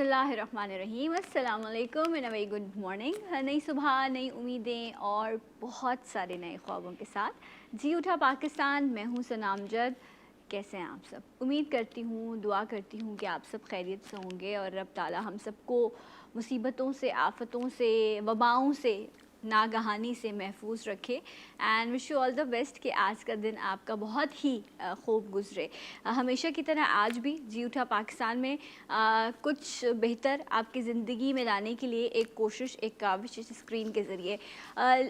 बिस्मिल्लाहिर्रहमानिर्रहीम, अस्सलाम वालेकुम and a very good morning. नई सुबह, नई उम्मीदें और बहुत सारे नए ख्वाबों के साथ जी उठा पाकिस्तान। मैं हूँ सनामजद। कैसे हैं आप सब? उम्मीद करती हूँ, दुआ करती हूँ कि आप सब खैरियत से होंगे और रब ताला हम सबको मुसीबतों से, आफतों से, वबाओं से, नागहानी से महफूज रखे and wish you all the best कि आज का दिन आपका बहुत ही खूब गुजरे। हमेशा की तरह आज भी जी उठा पाकिस्तान में कुछ बेहतर आपकी ज़िंदगी में लाने के लिए एक कोशिश, एक काविश इस स्क्रीन के ज़रिए।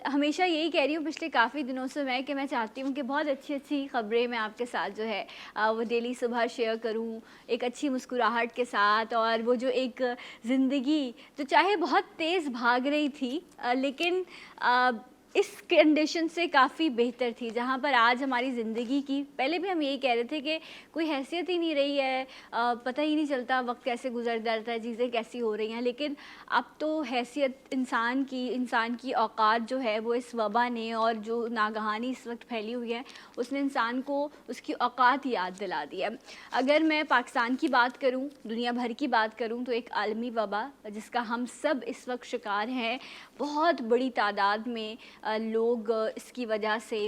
हमेशा यही कह रही हूँ पिछले काफ़ी दिनों से कि मैं चाहती हूँ कि बहुत अच्छी अच्छी ख़बरें मैं आपके साथ जो है वो डेली सुबह शेयर करूँ, एक अच्छी मुस्कुराहट के साथ। और वो जो एक ज़िंदगी जो चाहे बहुत तेज़ भाग रही थी लेकिन इस कंडीशन से काफ़ी बेहतर थी, जहाँ पर आज हमारी ज़िंदगी की, पहले भी हम यही कह रहे थे कि कोई हैसियत ही नहीं रही है, पता ही नहीं चलता वक्त कैसे गुजर जाता है, चीज़ें कैसी हो रही हैं। लेकिन अब तो हैसियत इंसान की औकात जो है वो इस वबा ने और जो नागहानी इस वक्त फैली हुई है उसने इंसान को उसकी औकात याद दिला दी है। अगर मैं पाकिस्तान की बात करूं, दुनिया भर की बात करूं, तो एक आलमी वबा जिसका हम सब इस वक्त शिकार हैं, बहुत बड़ी तादाद में लोग इसकी वजह से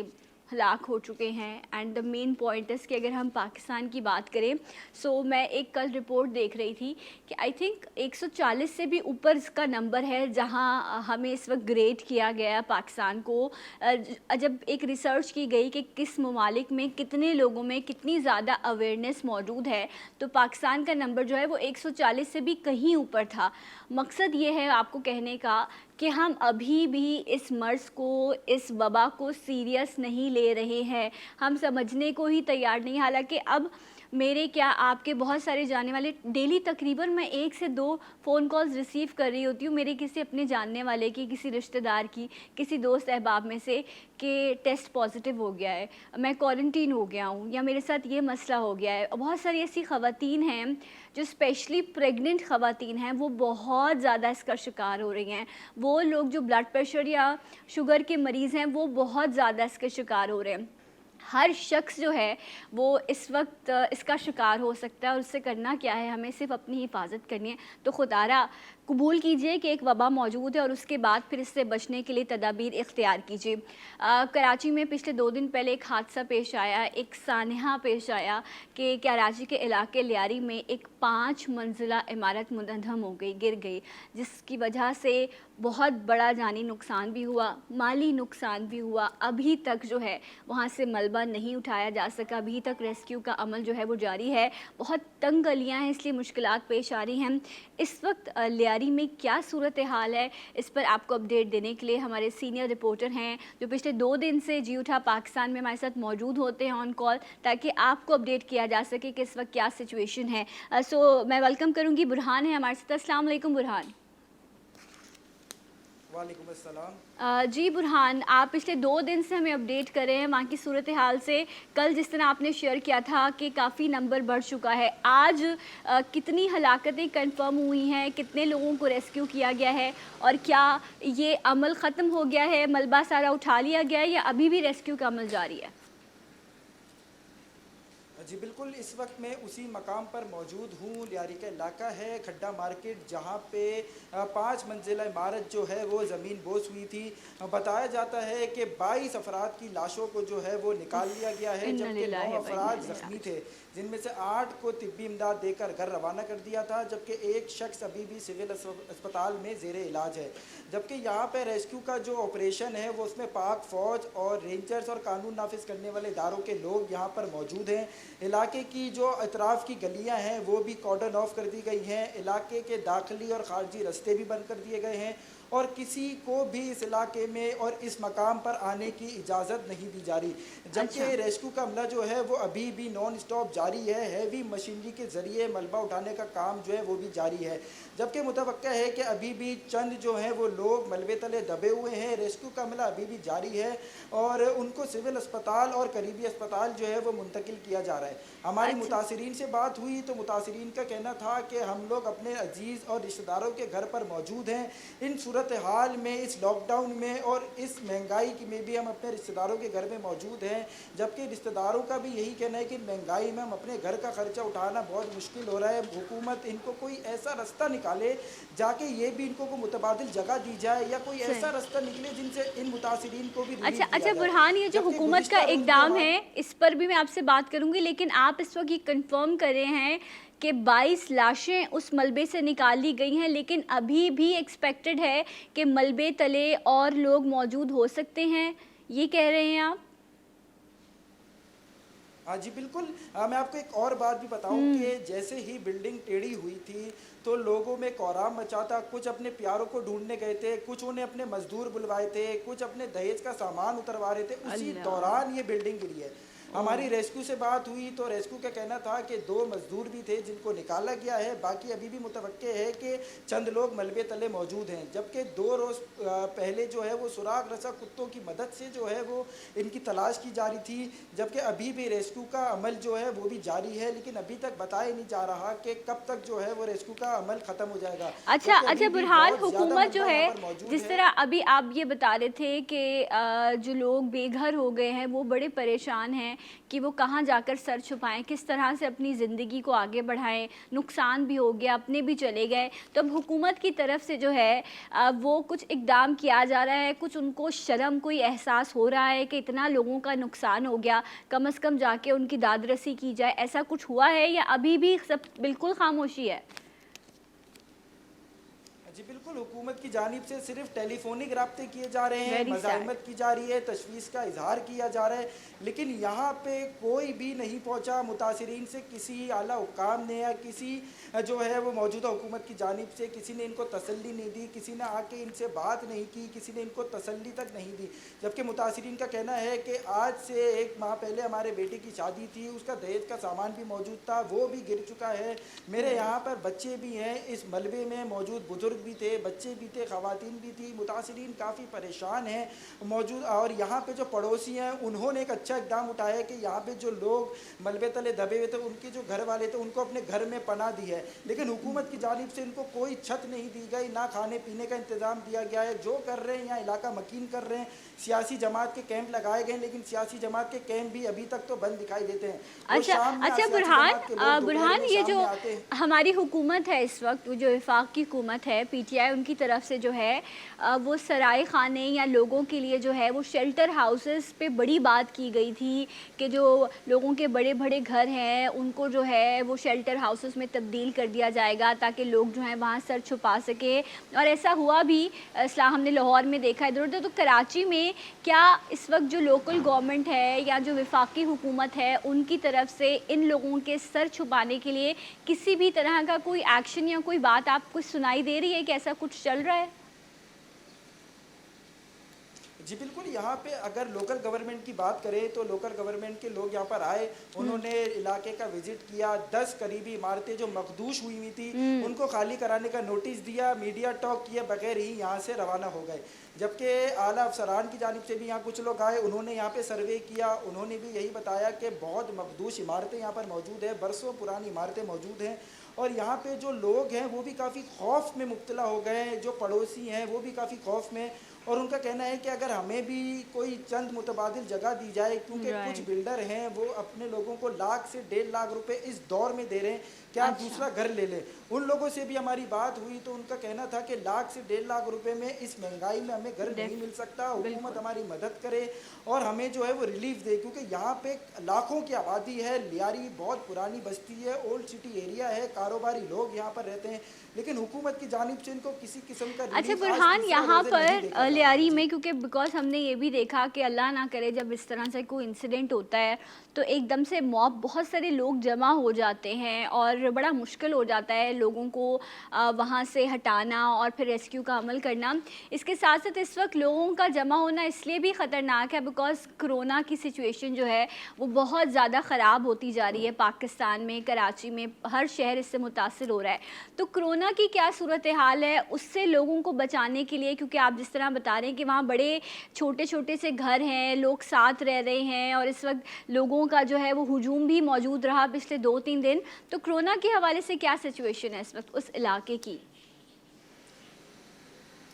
हलाक हो चुके हैं। And the main point is कि अगर हम पाकिस्तान की बात करें, सो मैं एक कल रिपोर्ट देख रही थी कि आई थिंक 140 से भी ऊपर इसका नंबर है जहां हमें इस वक्त ग्रेड किया गया पाकिस्तान को। जब एक रिसर्च की गई कि किस ममालिक में कितने लोगों में कितनी ज़्यादा अवेयरनेस मौजूद है, तो पाकिस्तान का नंबर जो है वो 140 से भी कहीं ऊपर था। मकसद ये है आपको कहने का कि हम अभी भी इस मर्ज़ को, इस वबा को सीरियस नहीं ले रहे हैं, हम समझने को ही तैयार नहीं। हालांकि अब मेरे क्या आपके बहुत सारे जाने वाले, डेली तकरीबन मैं 1 से 2 फ़ोन कॉल्स रिसीव कर रही होती हूँ मेरे किसी अपने जानने वाले की, किसी रिश्तेदार की, किसी दोस्त अहबाब में से कि टेस्ट पॉजिटिव हो गया है, मैं क्वारंटीन हो गया हूँ, या मेरे साथ ये मसला हो गया है। बहुत सारी ऐसी ख़वातीन हैं जो स्पेशली प्रेग्नेंट ख़वातीन हैं, वो बहुत ज़्यादा इसका शिकार हो रही हैं। वो लोग जो ब्लड प्रेशर या शुगर के मरीज़ हैं वो बहुत ज़्यादा इसके शिकार हो रहे हैं। हर शख्स जो है वो इस वक्त इसका शिकार हो सकता है और उससे करना क्या है, हमें सिर्फ अपनी हिफाजत करनी है। तो खुदारा कबूल कीजिए कि एक वबा मौजूद है और उसके बाद फिर इससे बचने के लिए तदाबीर इख्तियार कीजिए। कराची में पिछले 2 दिन पहले एक हादसा पेश आया, एक सानहा पेश आया कि कराची के इलाके लियारी में एक 5 मंजिला इमारत मुंहदम हो गई, गिर गई, जिसकी वजह से बहुत बड़ा जानी नुकसान भी हुआ, माली नुकसान भी हुआ। अभी तक जो है वहाँ से मलबा नहीं उठाया जा सका, अभी तक रेस्क्यू का अमल जो है वो जारी है। बहुत तंग गलियाँ हैं, इसलिए मुश्किलात पेश आ रही हैं। इस वक्त लियारी में क्या सूरत हाल है, इस पर आपको अपडेट देने के लिए हमारे सीनियर रिपोर्टर हैं जो पिछले 2 दिन से जी उठा पाकिस्तान में हमारे साथ मौजूद होते हैं ऑन कॉल, ताकि आपको अपडेट किया जा सके कि इस वक्त क्या सिचुएशन है। सो मैं वेलकम करूँगी, बुरहान है हमारे साथ। अस्सलाम वालेकुम बुरहान। वालेकुम अस्सलाम। जी बुरहान, आप पिछले 2 दिन से हमें अपडेट कर रहे हैं वहाँ की सूरत हाल से। कल जिस तरह आपने शेयर किया था कि काफ़ी नंबर बढ़ चुका है, आज कितनी हलाकतें कंफर्म हुई हैं, कितने लोगों को रेस्क्यू किया गया है, और क्या ये अमल ख़त्म हो गया है, मलबा सारा उठा लिया गया है, या अभी भी रेस्क्यू का अमल जारी है? जी बिल्कुल, इस वक्त मैं उसी मकाम पर मौजूद हूँ। लियारी का इलाका है खड्डा मार्केट, जहाँ पे 5 मंजिला इमारत जो है वो ज़मीन बोस हुई थी। बताया जाता है कि 22 अफराद की लाशों को जो है वो निकाल लिया गया है, इन्ना जबकि 9 लिल्लाहि व इन्ना अफराद इलैहि ज़ख्मी थे, राजिऊन। जिनमें से 8 को तिब्बी इमदाद देकर घर रवाना कर दिया था, जबकि एक शख्स अभी भी सिविल अस्पताल में ज़ेर इलाज है। जबकि यहाँ पर रेस्क्यू का जो ऑपरेशन है वो उसमें पाक फ़ौज और रेंजर्स और कानून नाफिज करने वाले इदारों के लोग यहाँ पर मौजूद हैं। इलाके की जो अतराफ़ की गलियाँ हैं वो भी कॉर्डन ऑफ कर दी गई हैं, इलाके के दाखिली और ख़ारजी रास्ते भी बंद कर दिए गए हैं, और किसी को भी इस इलाके में और इस मकाम पर आने की इजाज़त नहीं दी जा रही। अच्छा। जबकि रेस्क्यू का अमला जो है वो अभी भी नॉन स्टॉप जारी है, हैवी मशीनरी के ज़रिए मलबा उठाने का काम जो है वो भी जारी है। जबकि मुतवक्का है कि अभी भी चंद जो हैं वो लोग मलबे तले दबे हुए हैं। रेस्क्यू का अमला अभी भी जारी है और उनको सिविल अस्पताल और करीबी अस्पताल जो है वो मुंतकिल किया जा रहा है। हमारी अच्छा। मुतासिरीन से बात हुई तो मुतासिरीन का कहना था कि हम लोग अपने अजीज़ और रिश्तेदारों के घर पर मौजूद हैं। इन सूरत सूरत हाल में, इस लॉकडाउन में और इस महंगाई की में भी हम अपने रिश्तेदारों के घर में मौजूद हैं, जबकि रिश्तेदारों का भी यही कहना है कि महंगाई में हम अपने घर का खर्चा उठाना बहुत मुश्किल हो रहा है। हुकूमत इनको कोई ऐसा रास्ता निकाले जाके ये भी इनको को मुतबादिल जगह दी जाए, या कोई सही। ऐसा रास्ता निकले जिनसे इन मुतासिरीन को भी अच्छा रिलीफ अच्छा दिया जाए। बुरहान, ये जो जबकि हुकूमत का गुज़िश्ता रोज़ भी इक़दाम हमारे है इस पर भी मैं आपसे बात करूंगी, लेकिन आप इस वक्त ये कंफर्म कर रहे हैं कि 22 लाशें उस मलबे से निकाली गई हैं, लेकिन अभी भी एक्सपेक्टेड है कि मलबे तले और लोग मौजूद हो सकते हैं, ये कह रहे हैं आप? हाँ जी, बिल्कुल। मैं आपको एक और बात भी बताऊँ कि जैसे ही बिल्डिंग टेढ़ी हुई थी, तो लोगों में कोहराम मचा था। कुछ अपने प्यारों को ढूँढने गए थे, कुछ उन्हें अपने मज़दूर बुलवाए थे, कुछ अपने दहेज का सामान उतरवा रहे थे। उसी अल्लाह। दौरान ये बिल्डिंग गिरी है। हमारी रेस्क्यू से बात हुई तो रेस्क्यू का कहना था कि 2 मज़दूर भी थे जिनको निकाला गया है, बाकी अभी भी मुतवक्के है कि चंद लोग मलबे तले मौजूद हैं। जबकि 2 रोज़ पहले जो है वो सुराग रसा कुत्तों की मदद से जो है वो इनकी तलाश की जा रही थी, जबकि अभी भी रेस्क्यू का अमल जो है वो भी जारी है, लेकिन अभी तक बताया नहीं जा रहा कि कब तक जो है वो रेस्क्यू का अमल ख़त्म हो जाएगा। अच्छा क्योंकि अच्छा अभी भी बुरहान, बहुत ज़्यादा हुकूमत जो मलबा यहाँ है पर मौजूद जिस है। तरह अभी आप ये बता रहे थे कि जो लोग बेघर हो गए हैं वो बड़े परेशान हैं कि वो कहाँ जाकर सर छुपाएं, किस तरह से अपनी ज़िंदगी को आगे बढ़ाएं, नुकसान भी हो गया, अपने भी चले गए। तो अब हुकूमत की तरफ से जो है वो कुछ इकदाम किया जा रहा है, कुछ उनको शर्म कोई एहसास हो रहा है कि इतना लोगों का नुकसान हो गया, कम से कम जाके उनकी दादरसी की जाए, ऐसा कुछ हुआ है या अभी भी सब बिल्कुल खामोशी है? जी बिल्कुल, हुकूमत की जानिब से सिर्फ टेलीफोनिक राब्ते किए जा रहे हैं, वेरी सैड। मज़ाहमत की जा रही है, तशवीश का इजहार किया जा रहा है, लेकिन यहाँ पे कोई भी नहीं पहुँचा मुतासरीन से। किसी आला हुक्काम ने या किसी जो है वो मौजूदा हुकूमत की जानिब से किसी ने इनको तसल्ली नहीं दी, किसी ने आके इनसे बात नहीं की, किसी ने इनको तसल्ली तक नहीं दी। जबकि मुतासरीन का कहना है कि आज से 1 माह पहले हमारे बेटे की शादी थी, उसका दहेज का सामान भी मौजूद था, वो भी गिर चुका है। मेरे यहाँ पर बच्चे भी हैं, इस मलबे में मौजूद बुजुर्ग भी थे, बच्चे भी थे, ख़वातीन भी थी। मुतासिरीन काफ़ी परेशान हैं मौजूद। और यहाँ पे जो पड़ोसी हैं उन्होंने एक अच्छा इक़दाम उठाया है कि यहाँ पे जो लोग मलबे तले दबे हुए थे, उनके जो घर वाले थे उनको अपने घर में पनाह दी है, लेकिन हुकूमत की जानिब से इनको कोई छत नहीं दी गई, ना खाने पीने का इंतज़ाम दिया गया है। जो कर रहे हैं यहाँ इलाका मकीन कर रहे हैं, सियासी जमात के कैंप लगाए गए हैं, लेकिन सियासी जमात के कैंप भी अभी तक तो बंद दिखाई देते हैं। वो अच्छा शाम में अच्छा सियासी जमात के लोग दोपहर बुरहान, में ये शाम जो में आते हैं। हमारी हुकूमत है इस वक्त, वो जो वफाक की हुकूमत है, पीटीआई, उनकी तरफ से जो है वो सराय खाने या लोगों के लिए जो है वो शेल्टर हाउसेस पे बड़ी बात की गई थी कि जो लोगों के बड़े बड़े घर हैं उनको जो है वो शेल्टर हाउसेस में तब्दील कर दिया जाएगा ताकि लोग जो हैं वहाँ सर छुपा सके, और ऐसा हुआ भी। इस्लाम हमने लाहौर में देखा, इधर उधर। तो कराची में क्या इस वक्त जो लोकल गवर्नमेंट है या जो वफाकी हुकूमत है उनकी तरफ से इन लोगों के सर छुपाने के लिए किसी भी तरह का कोई एक्शन या कोई बात आपको सुनाई दे रही है कि ऐसा कुछ चल रहा है? जी बिल्कुल, यहाँ पे अगर लोकल गवर्नमेंट की बात करें तो लोकल गवर्नमेंट के लोग यहाँ पर आए, उन्होंने इलाके का विजिट किया। 10 करीबी इमारतें जो मखदूश हुई हुई थी उनको खाली कराने का नोटिस दिया, मीडिया टॉक किए बगैर ही यहाँ से रवाना हो गए। जबकि आला अफसरान की जानिब से भी यहाँ कुछ लोग आए, उन्होंने यहाँ पे सर्वे किया, उन्होंने भी यही बताया कि बहुत मखदूश इमारतें यहाँ पर मौजूद है, बरसों पुरानी इमारतें मौजूद हैं, और यहाँ पे जो लोग हैं वो भी काफ़ी खौफ में मुब्तला हो गए हैं, जो पड़ोसी हैं वो भी काफ़ी खौफ में। और उनका कहना है कि अगर हमें भी कोई चंद मुतबादिल जगह दी जाए, क्योंकि कुछ बिल्डर हैं वो अपने लोगों को लाख से 1.5 लाख रुपए इस दौर में दे रहे हैं कि आप दूसरा घर ले लें। उन लोगों से भी हमारी बात हुई तो उनका कहना था कि लाख से 1.5 लाख रुपए में इस महंगाई में हमें घर नहीं मिल सकता, हुकूमत हमारी मदद करे और हमें जो है वो रिलीफ दे, क्योंकि यहाँ पे लाखों की आबादी है। लियारी बहुत पुरानी बस्ती है, ओल्ड सिटी एरिया है, कारोबारी लोग यहाँ पर रहते हैं, लेकिन हुकूमत की जानिब से इनको किसी किस्म का अच्छा रिलीफ बुरहान, यहाँ पर देखा लियारी में, क्योंकि बिकॉज हमने ये भी देखा कि अल्लाह ना करे जब इस तरह से कोई इंसिडेंट होता है तो एकदम से मॉब, बहुत सारे लोग जमा हो जाते हैं और बड़ा मुश्किल हो जाता है लोगों को वहाँ से हटाना और फिर रेस्क्यू का अमल करना। इसके साथ साथ इस वक्त लोगों का जमा होना इसलिए भी ख़तरनाक है बिकॉज कोरोना की सिचुएशन जो है वो बहुत ज़्यादा ख़राब होती जा रही है पाकिस्तान में, कराची में, हर शहर इससे मुतासिर हो रहा है। तो कोरोना की क्या सूरत हाल है, उससे लोगों को बचाने के लिए, क्योंकि आप जिस तरह बता रहे हैं कि वहाँ बड़े छोटे छोटे से घर हैं, लोग साथ रह रहे हैं और इस वक्त लोगों का जो है वो हुजूम भी मौजूद रहा पिछले 2-3 दिन, तो कोरोना के हवाले से क्या सिचुएशन है इस वक्त उस इलाके की?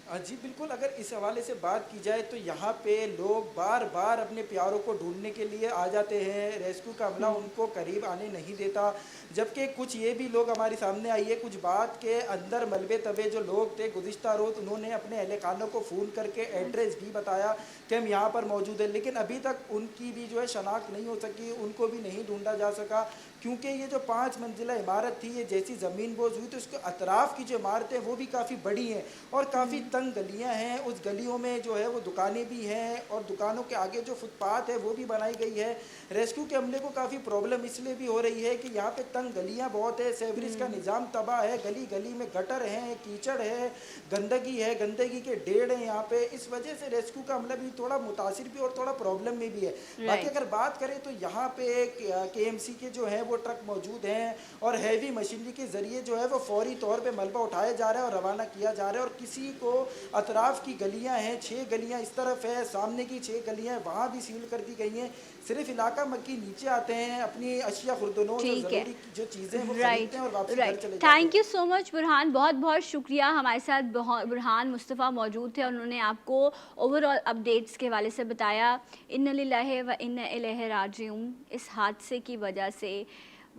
जी बिल्कुल, अगर इस हवाले से बात की जाए तो यहाँ पे लोग बार बार अपने प्यारों को ढूंढने के लिए आ जाते हैं। रेस्क्यू का अमला हुँ, उनको करीब आने नहीं देता। जबकि कुछ ये भी लोग हमारे सामने आई है, कुछ बात के अंदर मलबे तबे जो लोग थे गुज़िश्ता रोज़ उन्होंने अपने अहल खानों को फ़ोन करके हुँ, एड्रेस भी बताया कि हम यहाँ पर मौजूद हैं, लेकिन अभी तक उनकी भी जो है शनाख्त नहीं हो सकी, उनको भी नहीं ढूंढा जा सका। क्योंकि ये जो 5 मंजिला इमारत थी, ये जैसी ज़मीन बोझ हुई तो उसके अतराफ़ की जो इमारतें वो भी काफ़ी बड़ी हैं और काफ़ी हुँ, तंग गलियाँ हैं। उस गलियों में जो है वो दुकानें भी हैं और दुकानों के आगे जो फुटपाथ है वो भी बनाई गई है। रेस्क्यू के अमले को काफ़ी प्रॉब्लम इसलिए भी हो रही है कि यहाँ पे तंग गलियाँ बहुत है, सेवरेज का हुँ, निज़ाम तबाह है, गली गली में गटर हैं, कीचड़ है, गंदगी है, गंदगी के ढेर हैं यहाँ पे। इस वजह से रेस्क्यू का अमला भी थोड़ा मुतासिर भी और थोड़ा प्रॉब्लम में भी है। बाकी राइट। अगर बात करें तो यहाँ पे केएमसी के जो हैं वो ट्रक मौजूद हैं और हैवी मशीनरी के ज़रिए जो है वो फौरी तौर पे मलबा उठाया जा रहा है और रवाना किया जा रहा है। और किसी को अतराफ़ की गलियाँ हैं, 6 गलियाँ इस तरफ है, सामने की 6 गलियाँ वहाँ भी सील कर दी गई हैं। सिर्फ इलाका मक्की नीचे आते हैं, अपनी अशिया खुर्दनोज और ठीक है। ज़रूरी जो चीज़ें हैं वो राइट, खरीदते हैं और वापसी घर राइट। चले जाते थैंक हैं। यू सो मच बुरहान, बहुत-बहुत शुक्रिया। हमारे साथ बुरहान मुस्तफ़ा मौजूद थे और उन्होंने आपको ओवरऑल अपडेट्स के हवाले से बताया। इन्ना लिल्लाहि व इन्ना इलैहि राजिऊन। इस हादसे की वजह से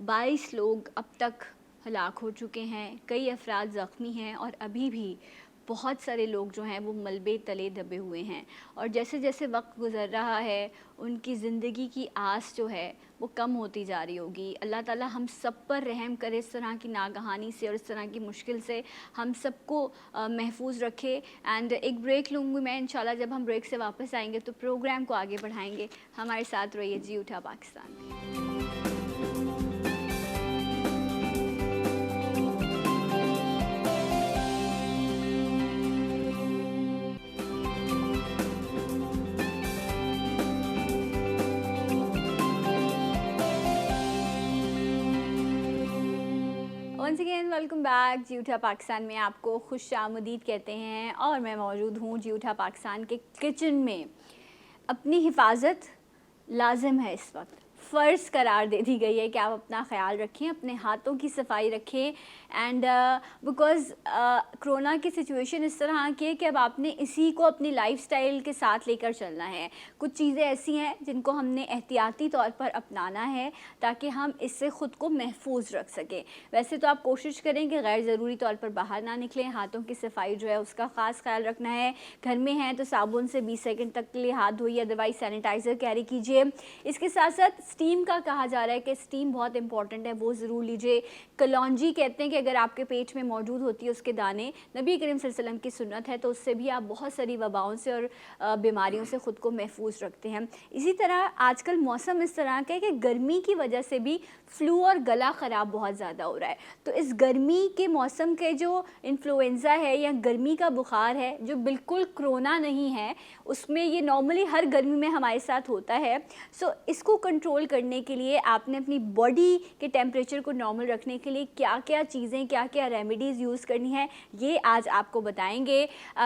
22 लोग अब तक हलाक हो चुके हैं, कई अफराद ज़ख्मी हैं और अभी भी बहुत सारे लोग जो हैं वो मलबे तले दबे हुए हैं। और जैसे-जैसे वक्त गुज़र रहा है, उनकी ज़िंदगी की आस जो है वो कम होती जा रही होगी। अल्लाह ताला हम सब पर रहम करे, इस तरह की नागहानी से और इस तरह की मुश्किल से हम सबको महफूज रखे। एंड एक ब्रेक लूँगी मैं, इंशाल्लाह जब हम ब्रेक से वापस आएंगे तो प्रोग्राम को आगे बढ़ाएंगे। हमारे साथ रहिए जी उठा Pakistan. Once again welcome back. जी उठा पाकिस्तान में आपको खुश आमदीद कहते हैं और मैं मौजूद हूँ जी उठा पाकिस्तान के किचन में। अपनी हिफाजत लाजिम है, इस वक्त फ़र्ज़ करार दे दी गई है कि आप अपना ख्याल रखें, अपने हाथों की सफाई रखें। एंड बिकॉज़ कोरोना की सिचुएशन इस तरह की है कि अब आपने इसी को अपनी लाइफस्टाइल के साथ लेकर चलना है। कुछ चीज़ें ऐसी हैं जिनको हमने एहतियाती तौर पर अपनाना है ताकि हम इससे ख़ुद को महफूज रख सकें। वैसे तो आप कोशिश करें कि गैर ज़रूरी तौर पर बाहर ना निकलें, हाथों की सफाई जो है उसका ख़ास ख्याल रखना है। घर में हैं तो साबुन से 20 सेकंड तक के लिए हाथ धोइए, अदरवाइज सैनिटाइज़र कैरी कीजिए। इसके साथ साथ स्टीम का कहा जा रहा है कि स्टीम बहुत इंपॉर्टेंट है, वो ज़रूर लीजिए। कलौंजी कहते हैं कि अगर आपके पेट में मौजूद होती है उसके दाने, नबी करीम सल्लल्लाहु अलैहि वसल्लम की सुन्नत है, तो उससे भी आप बहुत सारी वबाओं से और बीमारियों से ख़ुद को महफूज रखते हैं। इसी तरह आजकल मौसम इस तरह का है कि गर्मी की वजह से भी फ्लू और गला ख़राब बहुत ज़्यादा हो रहा है। तो इस गर्मी के मौसम के जो इन्फ्लुएंज़ा है या गर्मी का बुखार है, जो बिल्कुल कोरोना नहीं है, उसमें ये नॉर्मली हर गर्मी में हमारे साथ होता है। सो इसको कंट्रोल करने के लिए आपने अपनी बॉडी के टेम्परेचर को नॉर्मल रखने के लिए क्या क्या चीज़ें, क्या क्या रेमेडीज़ यूज़ करनी है, ये आज आपको बताएंगे।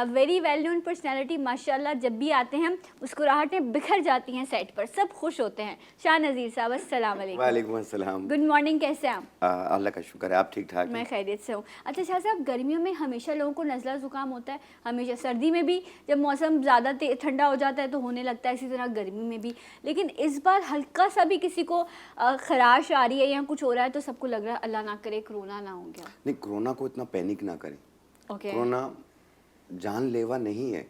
वेरी वेल नोन पर्सनैलिटी, माशाल्लाह जब भी आते हैं मुस्कुराहटें बिखर जाती हैं सेट पर, सब खुश होते हैं। शाह नज़ीर साहब अस्सलाम वालेकुम। वालेकुम अस्सलाम। गुड मॉर्निंग, कैसे हैं आप? अल्लाह का शुक्र है, आप ठीक ठाक मैं हैं? खैरियत से हूँ। अच्छा शाह साहब, गर्मियों में हमेशा लोगों को नज़ला ज़ुकाम होता है, हमेशा सर्दी में भी जब मौसम ज़्यादा ठंडा हो जाता है तो होने लगता है, इसी तरह गर्मी में भी। लेकिन इस बार हल्का सा भी किसी को खराश आ रही है या कुछ हो रहा है तो सबको लग रहा है अल्लाह ना करे कोरोना ना हो गया। नहीं, कोरोना को इतना पैनिक ना करें। ओके। कोरोना जानलेवा नहीं है।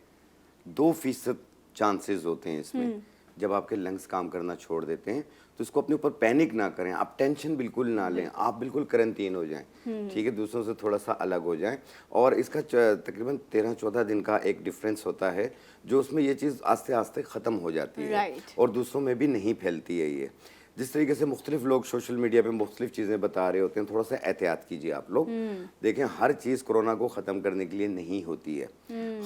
2% चांसेस होते हैं इसमें। जब आपके लंग्स काम करना छोड़ देते हैं तो इसको अपने ऊपर पैनिक ना करें, आप टेंशन बिल्कुल ना लें, आप बिल्कुल क्वारंटीन हो जाएं, ठीक है, दूसरों से थोड़ा सा अलग हो जाएं। और इसका तकरीबन 13-14 दिन का एक डिफरेंस होता है जो उसमें ये चीज़ आस्ते आस्ते ख़त्म हो जाती है और दूसरों में भी नहीं फैलती है। ये जिस तरीके से मुख्तलिफ लोग सोशल मीडिया पे मुख्तलिफ चीज़ें बता रहे होते हैं, थोड़ा सा एहतियात कीजिए आप लोग। देखें, हर चीज़ कोरोना को ख़त्म करने के लिए नहीं होती है।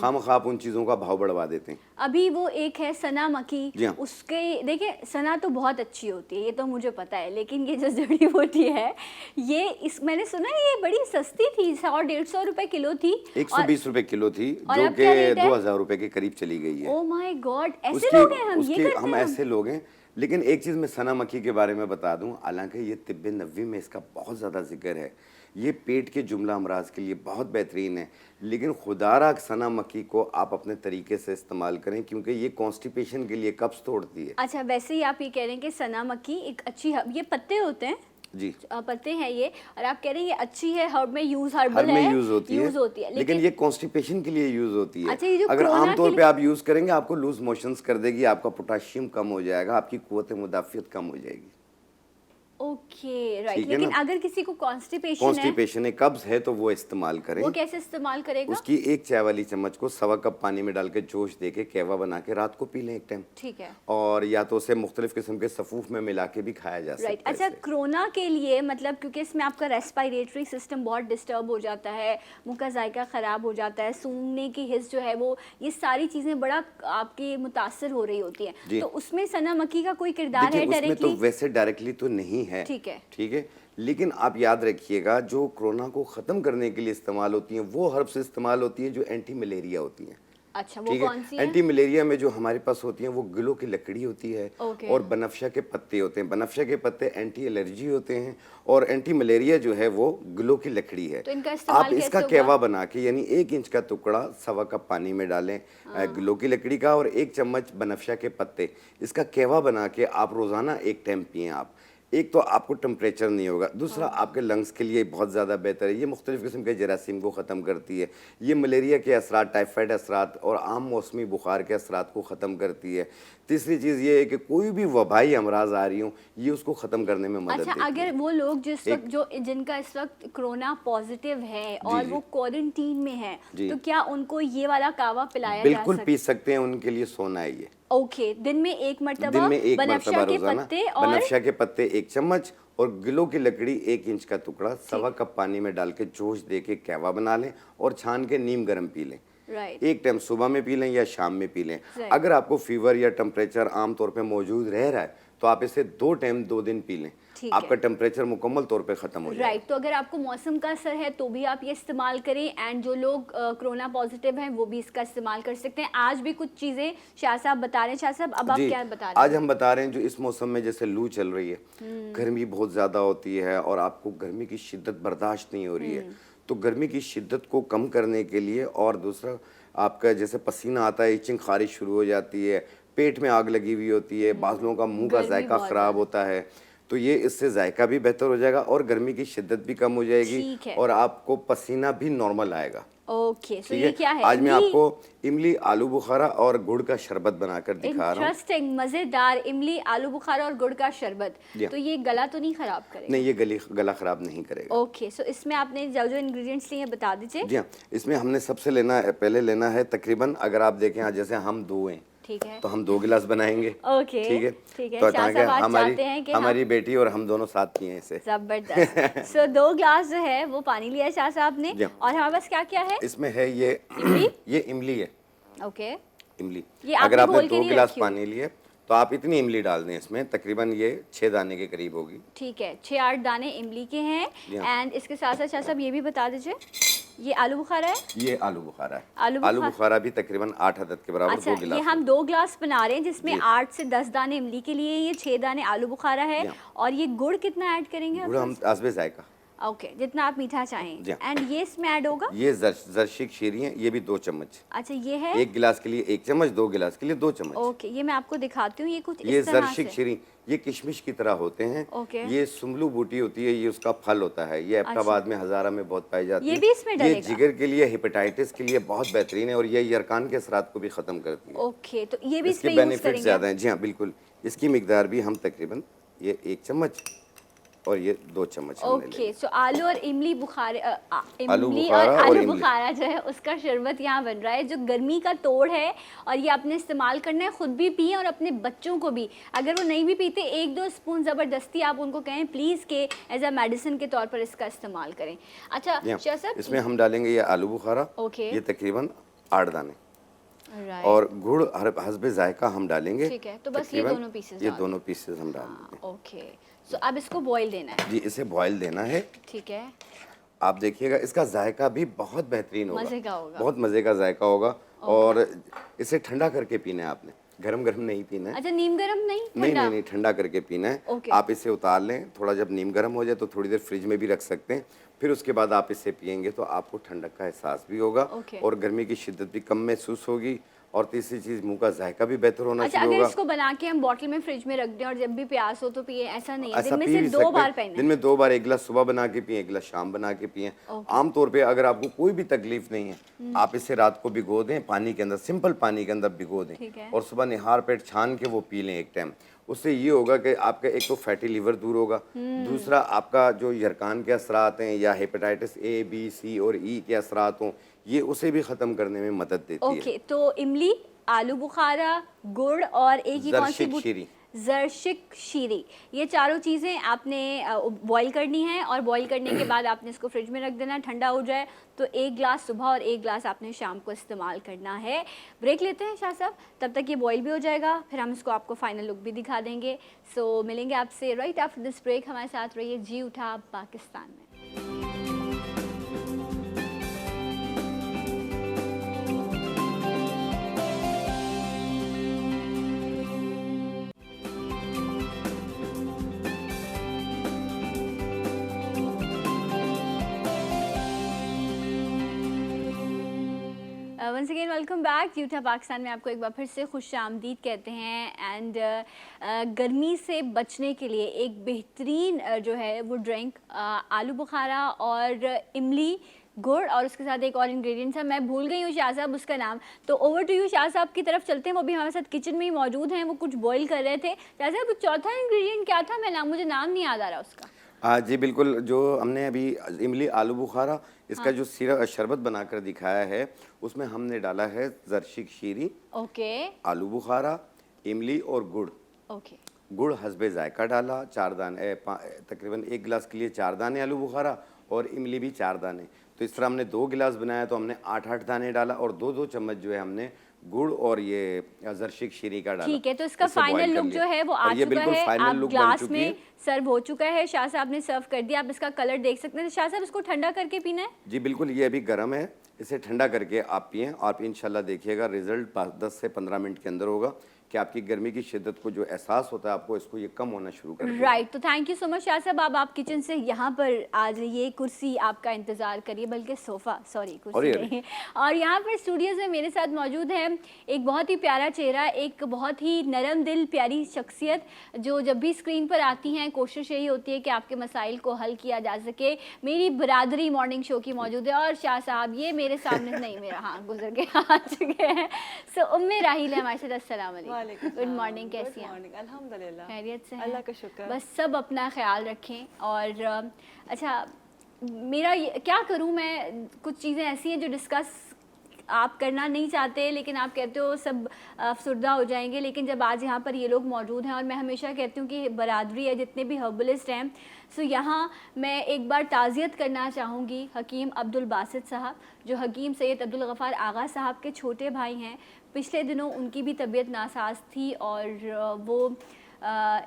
खामख़ा आप उन चीज़ों का भाव बढ़वा देते हैं। अभी वो एक है सना मक्खी, जी हाँ। उसके देखिए सना तो बहुत अच्छी होती है, ये तो मुझे पता है, लेकिन ये जो जड़ी बूटी है ये मैंने सुना है ये बड़ी सस्ती थी, 100-150 रुपए किलो थी। 120 रुपए किलो थी, और जो अब क्या रेट कि है? 2000 रुपए के करीब चली गई है। ओ माय गॉड, ऐसे लोग हैं हम, ये करते हम हैं ऐसे लोग हैं। लेकिन एक चीज़ मैं सना मक्खी के बारे में बता दूं, हालांकि ये तिब्बे नबवी में इसका बहुत ज़्यादा जिक्र है, ये पेट के जुमला अमराज के लिए बहुत बेहतरीन है। लेकिन खुदारा सना मक्खी को आप अपने तरीके से इस्तेमाल करें, क्योंकि ये कॉन्स्टिपेशन के लिए कब्ज तोड़ती है। अच्छा, वैसे ही आप ये कह रहे हैं कि सना मक्खी एक अच्छी ये पत्ते होते हैं जी, पत्ते हैं ये, और आप कह रहे हैं ये अच्छी है, हर्ब में हर्बल हर में है, यूज होती है, लेकिन ये कॉन्स्टिपेशन के लिए यूज होती है। अच्छा, ये जो अगर कोरोना आमतौर के पे आप यूज करेंगे आपको लूज मोशंस कर देगी, आपका पोटाशियम कम हो जाएगा, आपकी कुव्वत मुदाफियत कम हो जाएगी। Okay, right. ठीक है लेकिन ना? अगर किसी को कॉन्स्टिपेशन कॉन्स्टिपेशन है, कब्ज है, तो वो इस्तेमाल करें। वो कैसे इस्तेमाल करेगा? उसकी 1 चाय वाली चम्मच को 1.25 कप पानी में डाल के जोश दे के कहवा बना के रात को पी लें एक टाइम। ठीक है। और या तो उसे मुख्तलिफ किस्म के सफूफ में मिला के भी खाया जा सकता है। राइट। अच्छा, इसे। कोरोना के लिए मतलब क्योंकि इसमें आपका रेस्पिरेटरी सिस्टम बहुत डिस्टर्ब हो जाता है, मुंह का जायका ख़राब हो जाता है, सूंघने की हिस्स जो है वो, ये सारी चीज़ें बड़ा आपकी मुतासर हो रही होती हैं, तो उसमें सना मक्खी का कोई किरदार है देखिए, उसमें डायरेक्टली? तो वैसे डायरेक्टली तो नहीं है। ठीक है। ठीक है, लेकिन आप याद रखिएगा जो कोरोना को ख़त्म करने के लिए इस्तेमाल होती हैं वो हर्ब्स इस्तेमाल होती हैं जो एंटी मलेरिया होती हैं। अच्छा, वो ठीक कौन सी है, है? एंटी मलेरिया में जो हमारे पास होती हैं वो गिलों की लकड़ी होती है, ओके। और बनफशा के पत्ते होते हैं। बनफशा के पत्ते एंटी एलर्जी होते हैं, और एंटी मलेरिया जो है वो गिलों की लकड़ी है। तो इनका इस्तेमाल आप इसका कैसे कहवा होगा? बना के, यानी 1 इंच का टुकड़ा 1.25 कप पानी में डालें गिलों की लकड़ी का, और 1 चम्मच बनफशा के पत्ते, इसका कहवा बना के आप रोज़ाना एक टाइम पिएं। आप एक तो आपको टेम्परेचर नहीं होगा, दूसरा आपके लंग्स के लिए बहुत ज़्यादा बेहतर है। ये मुख्तलिफ किस्म के जरासीम को ख़त्म करती है, ये मलेरिया के असरात, टाइफाइड असरात और आम मौसमी बुखार के असरात को ख़त्म करती है। तीसरी चीज़ ये है कि कोई भी वबाई अमराज आ रही हूँ ये उसको ख़त्म करने में मदद अच्छा, देती अगर है। वो लोग जिस वक्त जो जिनका इस वक्त कोरोना पॉजिटिव है और जी। वो क्वारंटीन में है, जी। तो क्या उनको ये वाला कावा पिलाया जा बिल्कुल सकता पी सकते हैं, उनके लिए सोना है ये। ओके, दिन में एक दिन मरतबा में एक बनफशा मरतबा के रोजाना पत्ते और बनफशा के पत्ते 1 चम्मच और गिलों की लकड़ी 1 इंच का टुकड़ा 1.25 कप पानी में डाल के जोश दे के कहवा बना लें और छान के नीम गर्म पी लें। राइट। एक टाइम सुबह में पी लें या शाम में पी लें। Right. अगर आपको फीवर या टेम्परेचर आमतौर पे मौजूद रह रहा है तो आप इसे 2 टाइम 2 दिन पी लें, ठीक आपका है। टेम्परेचर मुकम्मल तौर पे ख़त्म हो जाएगा। राइट। तो अगर आपको मौसम का असर है तो भी आप ये इस्तेमाल करें, एंड जो लोग कोरोना पॉजिटिव हैं वो भी इसका इस्तेमाल कर सकते हैं। आज भी कुछ चीज़ें शाह साहब बता रहे हैं। शाह साहब, अब आप जी, क्या बता रहे आज हैं? हम बता रहे हैं जो इस मौसम में जैसे लू चल रही है, गर्मी बहुत ज़्यादा होती है और आपको गर्मी की शिद्दत बर्दाश्त नहीं हो रही है, तो गर्मी की शिद्दत को कम करने के लिए, और दूसरा आपका जैसे पसीना आता है, इचिंग खारिश शुरू हो जाती है, पेट में आग लगी हुई होती है, बाज़ लोगों का मुंह का गर्मी जायका बहुत ख़राब ज़्यादा। होता है, तो ये इससे जायका भी बेहतर हो जाएगा और गर्मी की शिद्दत भी कम हो जाएगी ठीक है। और आपको पसीना भी नॉर्मल आएगा। ओके, सो ठीक ये क्या है? आज मैं इमली? आपको इमली, आलू बुखारा और गुड़ का शरबत बनाकर दिखा रहा हूँ। इंटरेस्टिंग, मज़ेदार। इमली, आलू बुखारा और गुड़ का शरबत। जी। तो ये गला तो नहीं खराब करेगा? नहीं, ये गला ख़राब नहीं करेगा। ओके, सो इसमें आपने जो जो इंग्रेडिएंट्स लिए हैं बता दीजिए। जी हाँ, इसमें हमने सबसे पहले लेना है तकरीबन, अगर आप देखें आज जैसे हम 2 हैं ठीक है। तो हम 2 गिलास बनाएंगे। ओके, ठीक है, ठीक है। तो शाह ताकि साहब आज चाहते हैं कि हमारी बेटी और हम दोनों साथ पिए इसे। जबरदस्त। सो 2 ग्लास जो है वो पानी लिया है शाह साहब ने, जी। और हमारे पास क्या क्या है? इसमें है ये इमली? ये इमली है, ओके, इमली। ये अगर आपने आपने घोल के 2 नहीं गिलास रखी हुई? पानी लिए तो आप इतनी इमली डाल दें इसमें, तकरीबन ये 6 दाने के करीब होगी। ठीक है। 6-8 दाने इमली के हैं, जी हाँ। एंड इसके साथ साथ शाह साहब ये भी बता दीजिए, ये आलू बुखारा है? ये आलू बुखारा है। आलू आलू बुखारा। बुखारा भी तकरीबन 8 अदद के बराबर, अच्छा, 2 गिलास। ये हम 2 ग्लास बना रहे हैं जिसमें जी। 8 से 10 दाने इमली के लिए, ये 6 दाने आलू बुखारा है, जी हाँ। और ये गुड़ कितना ऐड करेंगे गुड़ आप? हम आज़बे जायका। ओके, जितना आप मीठा चाहें। जी हाँ। एंड ये इसमें ऐड होगा? ये जर्शिक शीरी है, ये भी 2 चम्मच। अच्छा, ये है? 1 गिलास के लिए 1 चम्मच, 2 गिलास के लिए 2 चम्मच। ओके, ये मैं आपको दिखाती हूँ, ये कुछ ये इस तरह जर्शिक से। शीरी, ये किशमिश की तरह होते हैं। ओके। ये सुमलू बूटी होती है, ये उसका फल होता है, ये एबटाबाद में, हज़ारा में बहुत पाई जाती है। ये भी इसमें ये डलेगा? जिगर के लिए, हेपेटाइटिस के लिए बहुत बेहतरीन है और ये यरकान के असरात को भी ख़त्म करती है। ओके, तो ये भी इसके इसमें यूज बेनिफिट करेंगे? ज़्यादा हैं। जी हाँ, बिल्कुल। इसकी मिकदार भी हम तकरीबन ये 1 चम्मच और ये 2 चम्मच हमने ओके, लेंगे। सो आलू और इमली बुखारे आलू इमली बुखारा और और आलू इमली। बुखारा जो है उसका शरबत यहाँ बन रहा है, जो गर्मी का तोड़ है, और ये आपने इस्तेमाल करना है, खुद भी पिए और अपने बच्चों को भी। अगर वो नहीं भी पीते, 1-2 स्पून ज़बरदस्ती आप उनको कहें प्लीज़ के एज अ मेडिसिन के तौर पर इसका इस्तेमाल करें। अच्छा जी हाँ, शाह साहब, इसमें हम डालेंगे ये आलू बुखारा, ओके। ये तकरीबन 8 दाने, राइट, और गुड़ हस्बे जायका हम डालेंगे। ठीक है, तो बस ये तकरीबन दोनों पीसेस ये डाल दोनों पीसेस हम डाल देंगे। ओके, सो अब इसको बॉईल देना है? जी, इसे बॉयल देना है। ठीक है। आप देखिएगा इसका जायका भी बहुत बेहतरीन होगा, मज़े का होगा। बहुत मज़े का जायका होगा, और इसे ठंडा करके पीना है आपने, गरम गरम नहीं पीना है। अच्छा, नीम गरम नहीं? नहीं ठंडा? नहीं नहीं, ठंडा करके पीना है। ओके। आप इसे उतार लें, थोड़ा जब नीम गर्म हो जाए तो थोड़ी देर फ्रिज में भी रख सकते हैं, फिर उसके बाद आप इसे पियेंगे तो आपको ठंडक का एहसास भी होगा Okay. और गर्मी की शिद्दत भी कम महसूस होगी और तीसरी चीज मुंह का जायका भी बेहतर होना अच्छा, शुरू अगर होगा। इसको बना के हम बॉटल में फ्रिज में रख दें और जब भी प्यास हो तो पिए, ऐसा नहीं है? ऐसा दिन में पी सिर्फ भी 2 सकते बार हैं, पीना दिन है? में 2 बार, एक गिलास सुबह बना के पिए, एक गिलास शाम बना के पिए। आमतौर पे अगर आपको कोई भी तकलीफ नहीं है आप इसे रात को भिगो दें पानी के अंदर, सिंपल पानी के अंदर भिगो दें ठीक है। और सुबह निहार पेट छान के वो पी लें एक टाइम। उससे ये होगा कि आपका एक तो फैटी लीवर दूर होगा, दूसरा आपका जो यरकान के असरात हैं या हेपेटाइटिस ए बी सी और ई के असरात हों ये उसे भी ख़त्म करने में मदद देती है। ओके, तो इमली, आलू बुखारा, गुड़ और एक ही कौन सी जरशिक शीरी। जरशिक शीरी, ये चारों चीज़ें आपने बॉईल करनी है और बॉईल करने के बाद आपने इसको फ्रिज में रख देना, ठंडा हो जाए तो 1 ग्लास सुबह और 1 ग्लास आपने शाम को इस्तेमाल करना है। ब्रेक लेते हैं शाह साहब, तब तक ये बॉईल भी हो जाएगा, फिर हम इसको आपको फाइनल लुक भी दिखा देंगे। सो मिलेंगे आपसे राइट आफ्टर दिस ब्रेक। हमारे साथ रहिए जी उठा पाकिस्तान में। Once again welcome back. यूटा पाकिस्तान में आपको एक बार फिर से खुश आमदीद कहते हैं। एंड गर्मी से बचने के लिए एक बेहतरीन जो है वो ड्रिंक आलू बुखारा और इमली, गुड़ और उसके साथ एक और इंग्रेडिएंट है, मैं भूल गई हूँ शाह साहब उसका नाम। तो ओवर टू यू शाह साहब की तरफ चलते हैं, वो भी हमारे साथ किचन में ही मौजूद हैं, वो कुछ बॉईल कर रहे थे। शाह साहब चौथा इंग्रेडिएंट क्या था? मुझे नाम नहीं याद आ रहा उसका। जी बिल्कुल, जो हमने अभी इमली आलू बुखारा इसका जो शरबत बनाकर दिखाया है उसमें हमने डाला है जरशिक शीरी, ओके, आलू बुखारा, इमली और गुड़। ओके, गुड़ हस्बे जायका डाला, 4 दाने तकरीबन 1 गिलास के लिए 4 दाने आलू बुखारा और इमली भी 4 दाने। तो इस तरह हमने 2 गिलास बनाया तो हमने 8-8 दाने डाला और 2-2 चम्मच जो है हमने गुड़ और ये जरशिक शीरी का डाला। ठीक है। तो इसका इसे boil फाइनल कर लुक लिया। जो है वो और आ ये चुका बिल्कुल है, फाइनल आप लुक बन ग्लास चुकी में है। सर्व हो चुका है। शाह साहब ने सर्व कर दिया, आप इसका कलर देख सकते हैं। तो शाह साहब इसको ठंडा करके पीना है? जी बिल्कुल, ये अभी गर्म है, इसे ठंडा करके आप पिएं और इंशाल्लाह देखिएगा रिजल्ट 10 से 15 मिनट के अंदर होगा कि आपकी गर्मी की शिद्दत को जो एहसास होता है आपको इसको ये कम होना शुरू कर देगा। राइट, तो thank you so much Shah साहब। अब आप किचन से यहाँ पर आ जाइए, कुर्सी आपका इंतज़ार करिए, बल्कि सोफ़ा, सॉरी कुर्सी नहीं। और यहाँ पर स्टूडियोज़ में मेरे साथ मौजूद है एक बहुत ही प्यारा चेहरा, एक बहुत ही नरम दिल प्यारी शख्सियत जो जब भी स्क्रीन पर आती हैं कोशिश यही होती है कि आपके मसाइल को हल किया जा सके। मेरी बरादरी मॉर्निंग शो की मौजूद है और शाह साहब ये मेरे सामने नहीं, मेरा हाँ गुजर के आ चुके हैं। सो उम्मे राहिल है हमारे साथ। अस्सलाम वालेकुम, गुड मॉर्निंग, कैसी हैं? अल्हम्दुलिल्लाह, खैरियत से हैं? अल्लाह का शुक्र। बस सब अपना ख्याल रखें। और अच्छा, मेरा क्या करूं मैं, कुछ चीज़ें ऐसी हैं जो डिस्कस आप करना नहीं चाहते लेकिन आप कहते हो सब अफसुर्दा हो जाएंगे, लेकिन जब आज यहाँ पर ये लोग मौजूद हैं और मैं हमेशा कहती हूँ कि बरादरी है जितने भी हर्बलिस्ट हैं, सो यहाँ मैं एक बार ताज़ियत करना चाहूँगी हकीम अब्दुल बासित साहब, जो हकीम सैयद अब्दुल गफ़ार आगा साहब के छोटे भाई हैं। पिछले दिनों उनकी भी तबीयत नासाज थी और वो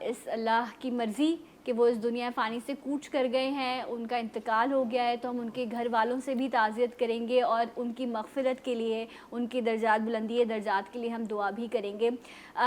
इस अल्लाह की मर्ज़ी कि वो इस दुनिया फ़ानी से कूच कर गए हैं, उनका इंतकाल हो गया है। तो हम उनके घर वालों से भी ताज़ियत करेंगे और उनकी मग़फ़िरत के लिए, उनकी दर्जात बुलंदी दर्जात के लिए हम दुआ भी करेंगे।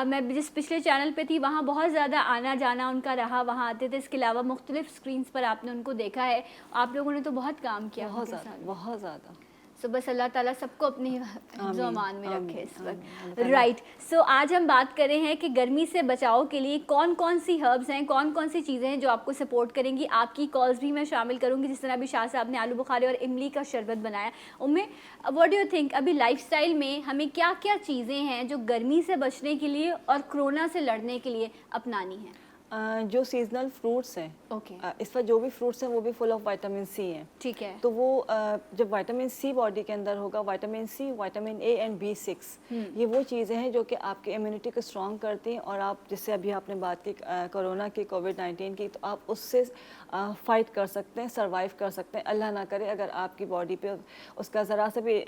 मैं जिस पिछले चैनल पे थी वहाँ बहुत ज़्यादा आना जाना उनका रहा, वहाँ आते थे। इसके अलावा मुख्तलिफ़ स्क्रीन्स पर आपने उनको देखा है, आप लोगों ने तो बहुत काम किया, बहुत ज़्यादा। सो बस अल्लाह ताला सबको अपने हिफ्ज़-ओ अमान में रखे इस वक्त। आमीन। राइट, सो आज हम बात कर रहे हैं कि गर्मी से बचाव के लिए कौन कौन सी हर्ब्स हैं, कौन कौन सी चीज़ें हैं जो आपको सपोर्ट करेंगी। आपकी कॉल्स भी मैं शामिल करूंगी, जिस तरह अभी शाह साहब ने आलू बुखारे और इमली का शरबत बनाया। उम्मे, व्हाट डू यू थिंक, अभी लाइफस्टाइल में हमें क्या क्या चीज़ें हैं जो गर्मी से बचने के लिए और कोरोना से लड़ने के लिए अपनानी हैं? जो सीजनल फ्रूट्स हैं, ओके, इस पर जो भी फ्रूट्स हैं वो भी फुल ऑफ विटामिन सी हैं। ठीक है। तो वो जब विटामिन सी बॉडी के अंदर होगा, vitamin C, vitamin A and B6, ये वो चीज़ें हैं जो कि आपकी इम्यूनिटी को स्ट्रॉन्ग करती हैं। और आप जिससे अभी आपने बात की कोरोना की, कोविड-19 की, तो आप उससे फाइट कर सकते हैं, सर्वाइव कर सकते हैं। अल्लाह ना करे अगर आपकी बॉडी पे उसका ज़रा सा भी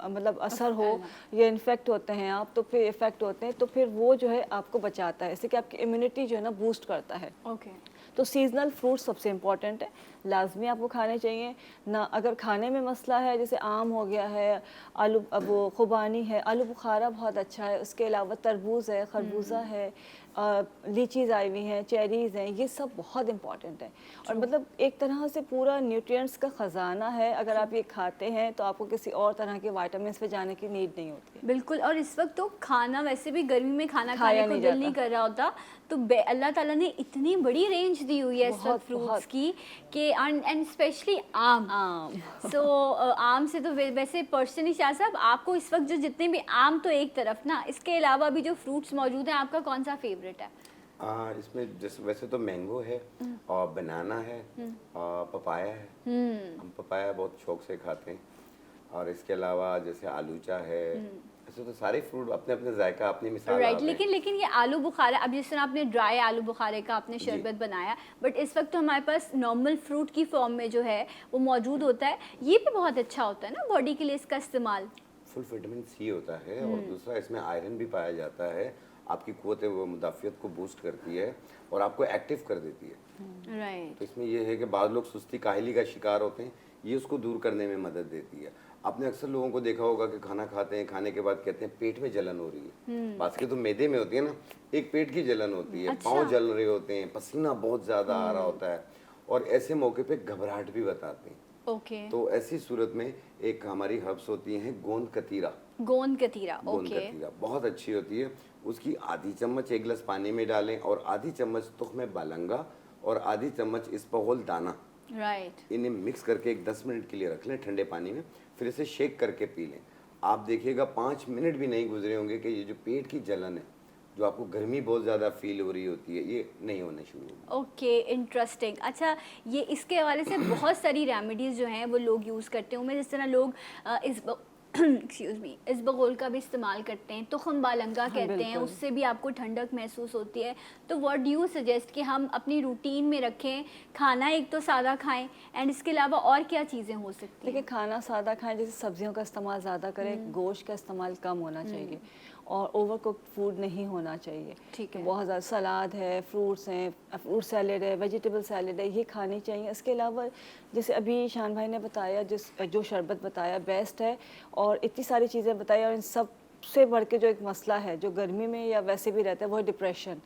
मतलब असर हो या इन्फेक्ट होते हैं आप, तो फिर इफेक्ट होते हैं, तो फिर वो जो है आपको बचाता है, इससे कि आपकी इम्यूनिटी जो है ना बूस्ट करता है। ओके, तो सीजनल फ्रूट सबसे इम्पॉर्टेंट है। लाजमी आपको खाने चाहिए ना। अगर खाने में मसला है, जैसे आम हो गया है, आलू वो खुबानी है, आलू बुखारा बहुत अच्छा है, उसके अलावा तरबूज है, खरबूजा है, लीचीज़ आई हुई हैं, चेरीज़ हैं, ये सब बहुत इंपॉर्टेंट है। और मतलब एक तरह से पूरा न्यूट्रिएंट्स का ख़जाना है। अगर आप ये खाते हैं तो आपको किसी और तरह के विटामिन्स पे जाने की नीड नहीं होती है। बिल्कुल। और इस वक्त तो खाना वैसे भी गर्मी में खाना खाया खाने को नहीं दिल जाता। नहीं कर रहा होता, तो अल्लाह ताला ने इतनी बड़ी रेंज दी हुई है इस वक्त बहुत, फ्रूट्स बहुत। की कि एंड स्पेशली आम। सो आम से तो वैसे पर्सनली शाह साहब आपको इस वक्त जो जितने भी आम तो एक तरफ ना, इसके अलावा भी जो फ्रूट्स मौजूद हैं आपका कौन सा फेवरेट है? इसमें जैसे वैसे तो मैंगो है और बनाना है और पपाया है। हम पपाया बहुत शौक से खाते हैं। और इसके अलावा जैसे आलूचा है, ऐसे तो सारे फ्रूट अपने अपने जायका अपनी मिसाल राइट। आते हैं। लेकिन ये आलू बुखारा, अब जिस तरह आपने ड्राई आलू बुखारे का आपने शरबत बनाया, बट इस वक्त तो हमारे पास नॉर्मल फ्रूट की फॉर्म में जो है वो मौजूद होता है, ये भी बहुत अच्छा होता है ना बॉडी के लिए इसका इस्तेमाल। फुल विटामिन सी होता है और दूसरा इसमें आयरन भी पाया जाता है। आपकी कुव्वत वो मुदाफ़ियत को बूस्ट करती है और आपको एक्टिव कर देती है। राइट। तो इसमें ये है कि बाद लोग सुस्ती काहली का शिकार होते हैं, ये उसको दूर करने में मदद देती है। आपने अक्सर लोगों को देखा होगा कि खाना खाते हैं, खाने के बाद कहते हैं पेट में जलन हो रही है। बात तो मैदे में होती है ना, एक पेट की जलन होती है, पाँव जल रहे होते हैं, पसीना बहुत ज़्यादा आ रहा होता है और ऐसे मौके पे घबराहट भी बताते हैं। ओके। तो ऐसी सूरत में एक हमारी हर्ब्स होती हैं गोंद कतीरा। गोंद कतीरा, गोंद ओके। कतीरा बहुत अच्छी होती है। उसकी आधी चम्मच एक गिलास पानी में डालें और आधी चम्मच तुख्म बालंगा और आधी चम्मच इसबगोल दाना, राइट। इन्हें मिक्स करके एक 10 मिनट के लिए रख लें ठंडे पानी में, फिर इसे शेक करके पी लें। आप देखिएगा 5 मिनट भी नहीं गुजरे होंगे कि ये जो पेट की जलन है, जो आपको गर्मी बहुत ज़्यादा फील हो रही होती है, ये नहीं होने शुरू होगी। Okay, interesting. अच्छा, ये इसके हवाले से बहुत सारी रेमेडीज़ जो हैं वो लोग यूज़ करते हैं। जिस तरह लोग एक्सक्यूज़ मी, इसबगोल का भी इस्तेमाल करते हैं, तुख्म बालंगा कहते हैं, उससे भी आपको ठंडक महसूस होती है। तो व्हाट डू यू सजेस्ट कि हम अपनी रूटीन में रखें? खाना एक तो सादा खाएं एंड इसके अलावा और क्या चीज़ें हो सकती हैं? देखिए, खाना सादा खाएं, जैसे सब्जियों का इस्तेमाल ज़्यादा करें, गोश्त का इस्तेमाल कम होना चाहिए और ओवर कुक्ड फूड नहीं होना चाहिए। ठीक है। बहुत ज़्यादा सलाद है, फ्रूट्स हैं, फ्रूट सैलेड है, वेजिटेबल सैलेड है, ये खानी चाहिए। इसके अलावा जैसे अभी शान भाई ने बताया, जो शरबत बताया बेस्ट है और इतनी सारी चीज़ें बताई, और इन सब से बढ़ के जो एक मसला है जो गर्मी में या वैसे भी रहता है वो है डिप्रेशन।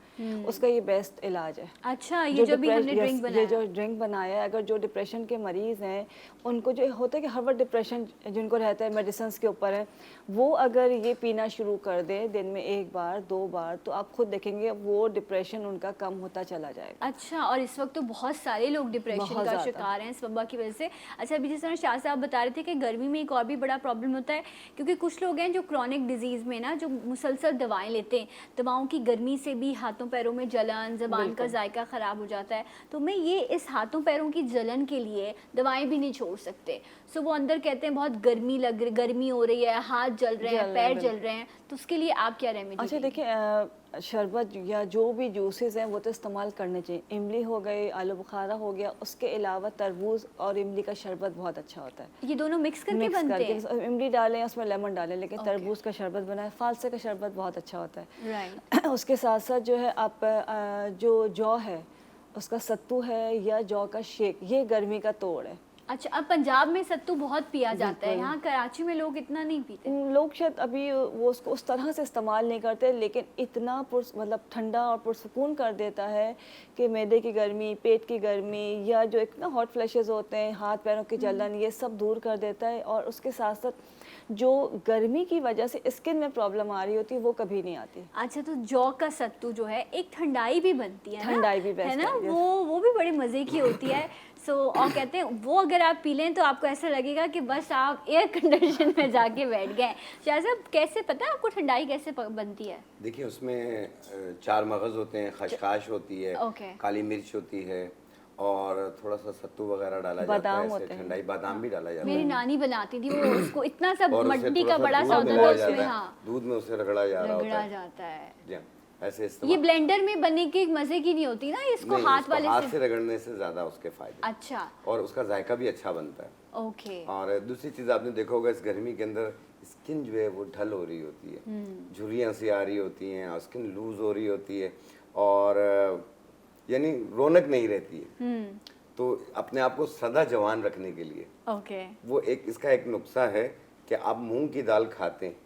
उसका ये बेस्ट इलाज है। अच्छा, ये जो भी हमने ड्रिंक ये बनाया, जो ड्रिंक बनाया है, अगर जो डिप्रेशन के मरीज़ हैं उनको जो होता है कि हर वक्त डिप्रेशन जिनको रहता है मेडिसिन के ऊपर है, वो अगर ये पीना शुरू कर दें दिन में 1 बार 2 बार, तो आप खुद देखेंगे वो डिप्रेशन उनका कम होता चला जाएगा। अच्छा, और इस वक्त तो बहुत सारे लोग डिप्रेशन बहुत का ज़्यादा। शिकार हैं इस वबा की वजह से। अच्छा, अभी जिस तरह शाह साहब बता रहे थे कि गर्मी में एक और भी बड़ा प्रॉब्लम होता है, क्योंकि कुछ लोग हैं जो क्रॉनिक डिजीज़ में ना जो मुसलसल दवाएं लेते हैं, दवाओं की गर्मी से भी हाथों पैरों में जलन, ज़बान का जायका ख़राब हो जाता है। तो मैं ये इस हाथों पैरों की जलन के लिए दवाएं भी नहीं छोड़ सकते। सो वो अंदर कहते हैं बहुत गर्मी हो रही है, हाथ जल रहे हैं, पैर जल रहे हैं, तो उसके लिए आप क्या रेमेडी? अच्छा देखिए, शरबत या जो भी जूसेस हैं वो तो इस्तेमाल करने चाहिए। इमली हो गई, आलू बुखारा हो गया, उसके अलावा तरबूज और इमली का शरबत बहुत अच्छा होता है। ये दोनों मिक्स करके मिक्स बनते करके हैं? इमली डालें, उसमें लेमन डालें, लेकिन तरबूज का शरबत बनाए, फालसे का शरबत बहुत अच्छा होता है। राइट। उसके साथ साथ जो है आप जो जौ है उसका सत्तू है या जौ का शेक, ये गर्मी का तोड़ है। अच्छा, अब पंजाब में सत्तू बहुत पिया जाता है, यहाँ कराची में लोग इतना नहीं पीते। लोग शायद अभी वो उसको उस तरह से इस्तेमाल नहीं करते, लेकिन इतना मतलब ठंडा और पुरसुकून कर देता है कि मैदे की गर्मी, पेट की गर्मी या जो एक ना हॉट फ्लैशेस होते हैं, हाथ पैरों की जलन, ये सब दूर कर देता है। और उसके साथ साथ जो गर्मी की वजह से स्किन में प्रॉब्लम आ रही होती है वो कभी नहीं आती। अच्छा, तो जौ का सत्तू जो है एक ठंडाई भी बनती है ना? ठंडाई भी बेस्ट है ना, है, वो भी बड़े मज़े की होती है। और कहते हैं वो अगर आप पी लें तो आपको ऐसा लगेगा कि बस आप एयर कंडीशन में जाके बैठ गए। शाह साहब, कैसे पता है आपको ठंडाई कैसे बनती है? देखिए, उसमें 4 मगज़ होते हैं, खशखाश होती है, काली मिर्च होती है और थोड़ा सा सत्तू वगैरह डाला जाता है, ऐसे ठंडाई बादाम भी डाला जाता है। मेरी नानी बनाती थी वो, उसको इतना सब और उसे मट्टी थोड़ा का सा बड़ा दूध सा होता मिलाया था जाता उसमें, है, हाँ, दूध में उसे रगड़ा जा रहा होता रगड़ा है। जाता है। जी हाँ, ऐसे ये इस्तेमाल ब्लेंडर में बनने की मज़े की नहीं होती ना, इसको नहीं, हाथ इसको वाले हाथ से रगड़ने से ज़्यादा उसके फायदे। अच्छा, और उसका जायका भी अच्छा बनता है। ओके। और दूसरी चीज़ आपने देखा होगा, इस गर्मी के अंदर स्किन जो है वो ढल हो रही होती है, झुर्रियाँ सी आ रही होती हैं और स्किन लूज हो रही होती है और यानी रौनक नहीं रहती है। तो अपने आप को सदा जवान रखने के लिए ओके, वो एक इसका एक नुस्खा है कि आप मूंग की दाल खाते हैं,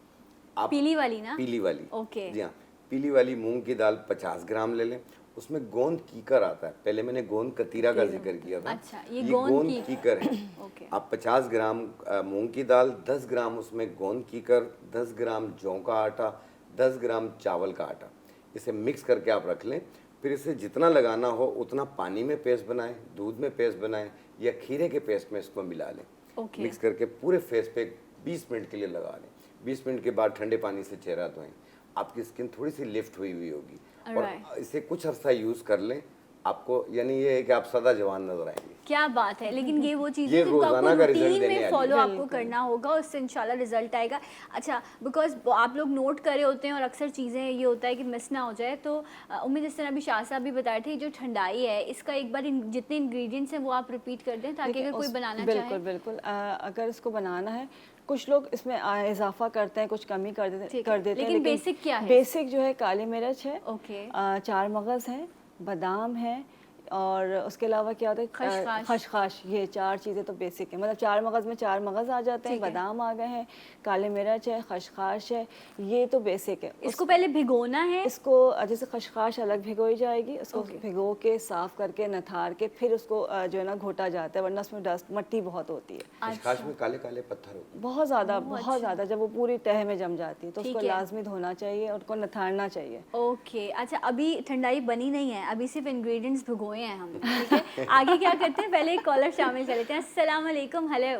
आप पीली वाली ना? पीली वाली, ओके। जी हाँ, पीली वाली मूंग की दाल 50 ग्राम ले लें। उसमें गोंद कीकर आता है, पहले मैंने गोंद कतीरा का जिक्र किया था। अच्छा, ये गोंद गोंद कीकर है। ओके। आप 50 ग्राम मूंग की दाल, 10 ग्राम उसमें गोंद कीकर, 10 ग्राम जौ का आटा, 10 ग्राम चावल का आटा, इसे मिक्स करके आप रख लें। फिर इसे जितना लगाना हो उतना पानी में पेस्ट बनाएं, दूध में पेस्ट बनाएं या खीरे के पेस्ट में इसको मिला लें। ओके। मिक्स करके पूरे फेस पे 20 मिनट के लिए लगा लें। 20 मिनट के बाद ठंडे पानी से चेहरा धोएं, आपकी स्किन थोड़ी सी लिफ्ट हुई हुई होगी। और इसे कुछ अर्सा यूज़ कर लें, आपको यानी ये है कि आप सदा जवान नजर आएंगे। क्या बात है, लेकिन ये वो चीज़ ये है जिनको आपको रोजाना का रिजल्ट रूटीन देने में वाली फॉलो है। आपको करना होगा, उससे इंशाल्लाह रिजल्ट आएगा। अच्छा, बिकॉज आप लोग नोट करे होते हैं और अक्सर चीज़ें ये होता है कि मिस ना हो जाए, तो उम्मीद जिस तरह अभी शाह साहब भी बताए थे, जो ठंडाई है इसका एक बार जितने इंग्रेडिएंट्स हैं वो आप रिपीट कर दें ताकि अगर कोई बनाना चाहे। बिल्कुल बिल्कुल, अगर इसको बनाना है, कुछ लोग इसमें इजाफा करते हैं, कुछ कमी कर देते हैं, लेकिन बेसिक क्या है? बेसिक जो है काली मिर्च है, ओके। 4 मगज़ हैं, बादाम है, और उसके अलावा क्या होता है, खसखस। खसखस। ये 4 चीज़ें तो बेसिक है, मतलब 4 मगज़ में 4 मगज़ आ जाते हैं, बादाम आ गए हैं, काले मिर्च है, खसखस है, ये तो बेसिक है। इसको पहले भिगोना है? इसको जैसे खसखस अलग भिगोई जाएगी, उसको भिगो के साफ करके नथार के फिर उसको जो है ना घोटा जाता है, वरना उसमें डस्ट मट्टी बहुत होती है। खसखस में काले काले पत्थर होते हैं। बहुत ज़्यादा जब वो पूरी तह में जम जाती है तो ठीक उसको है। लाजमी धोना चाहिए और उसको नथारना चाहिए। ओके। अच्छा, अभी ठंडाई बनी नहीं है, अभी सिर्फ इंग्रेडिएंट्स भिगोए हैं हम, ठीक है। आगे क्या करते हैं, पहले एक कॉलर शामिल कर लेते हैं। अस्सलाम वालेकुम। हेलो।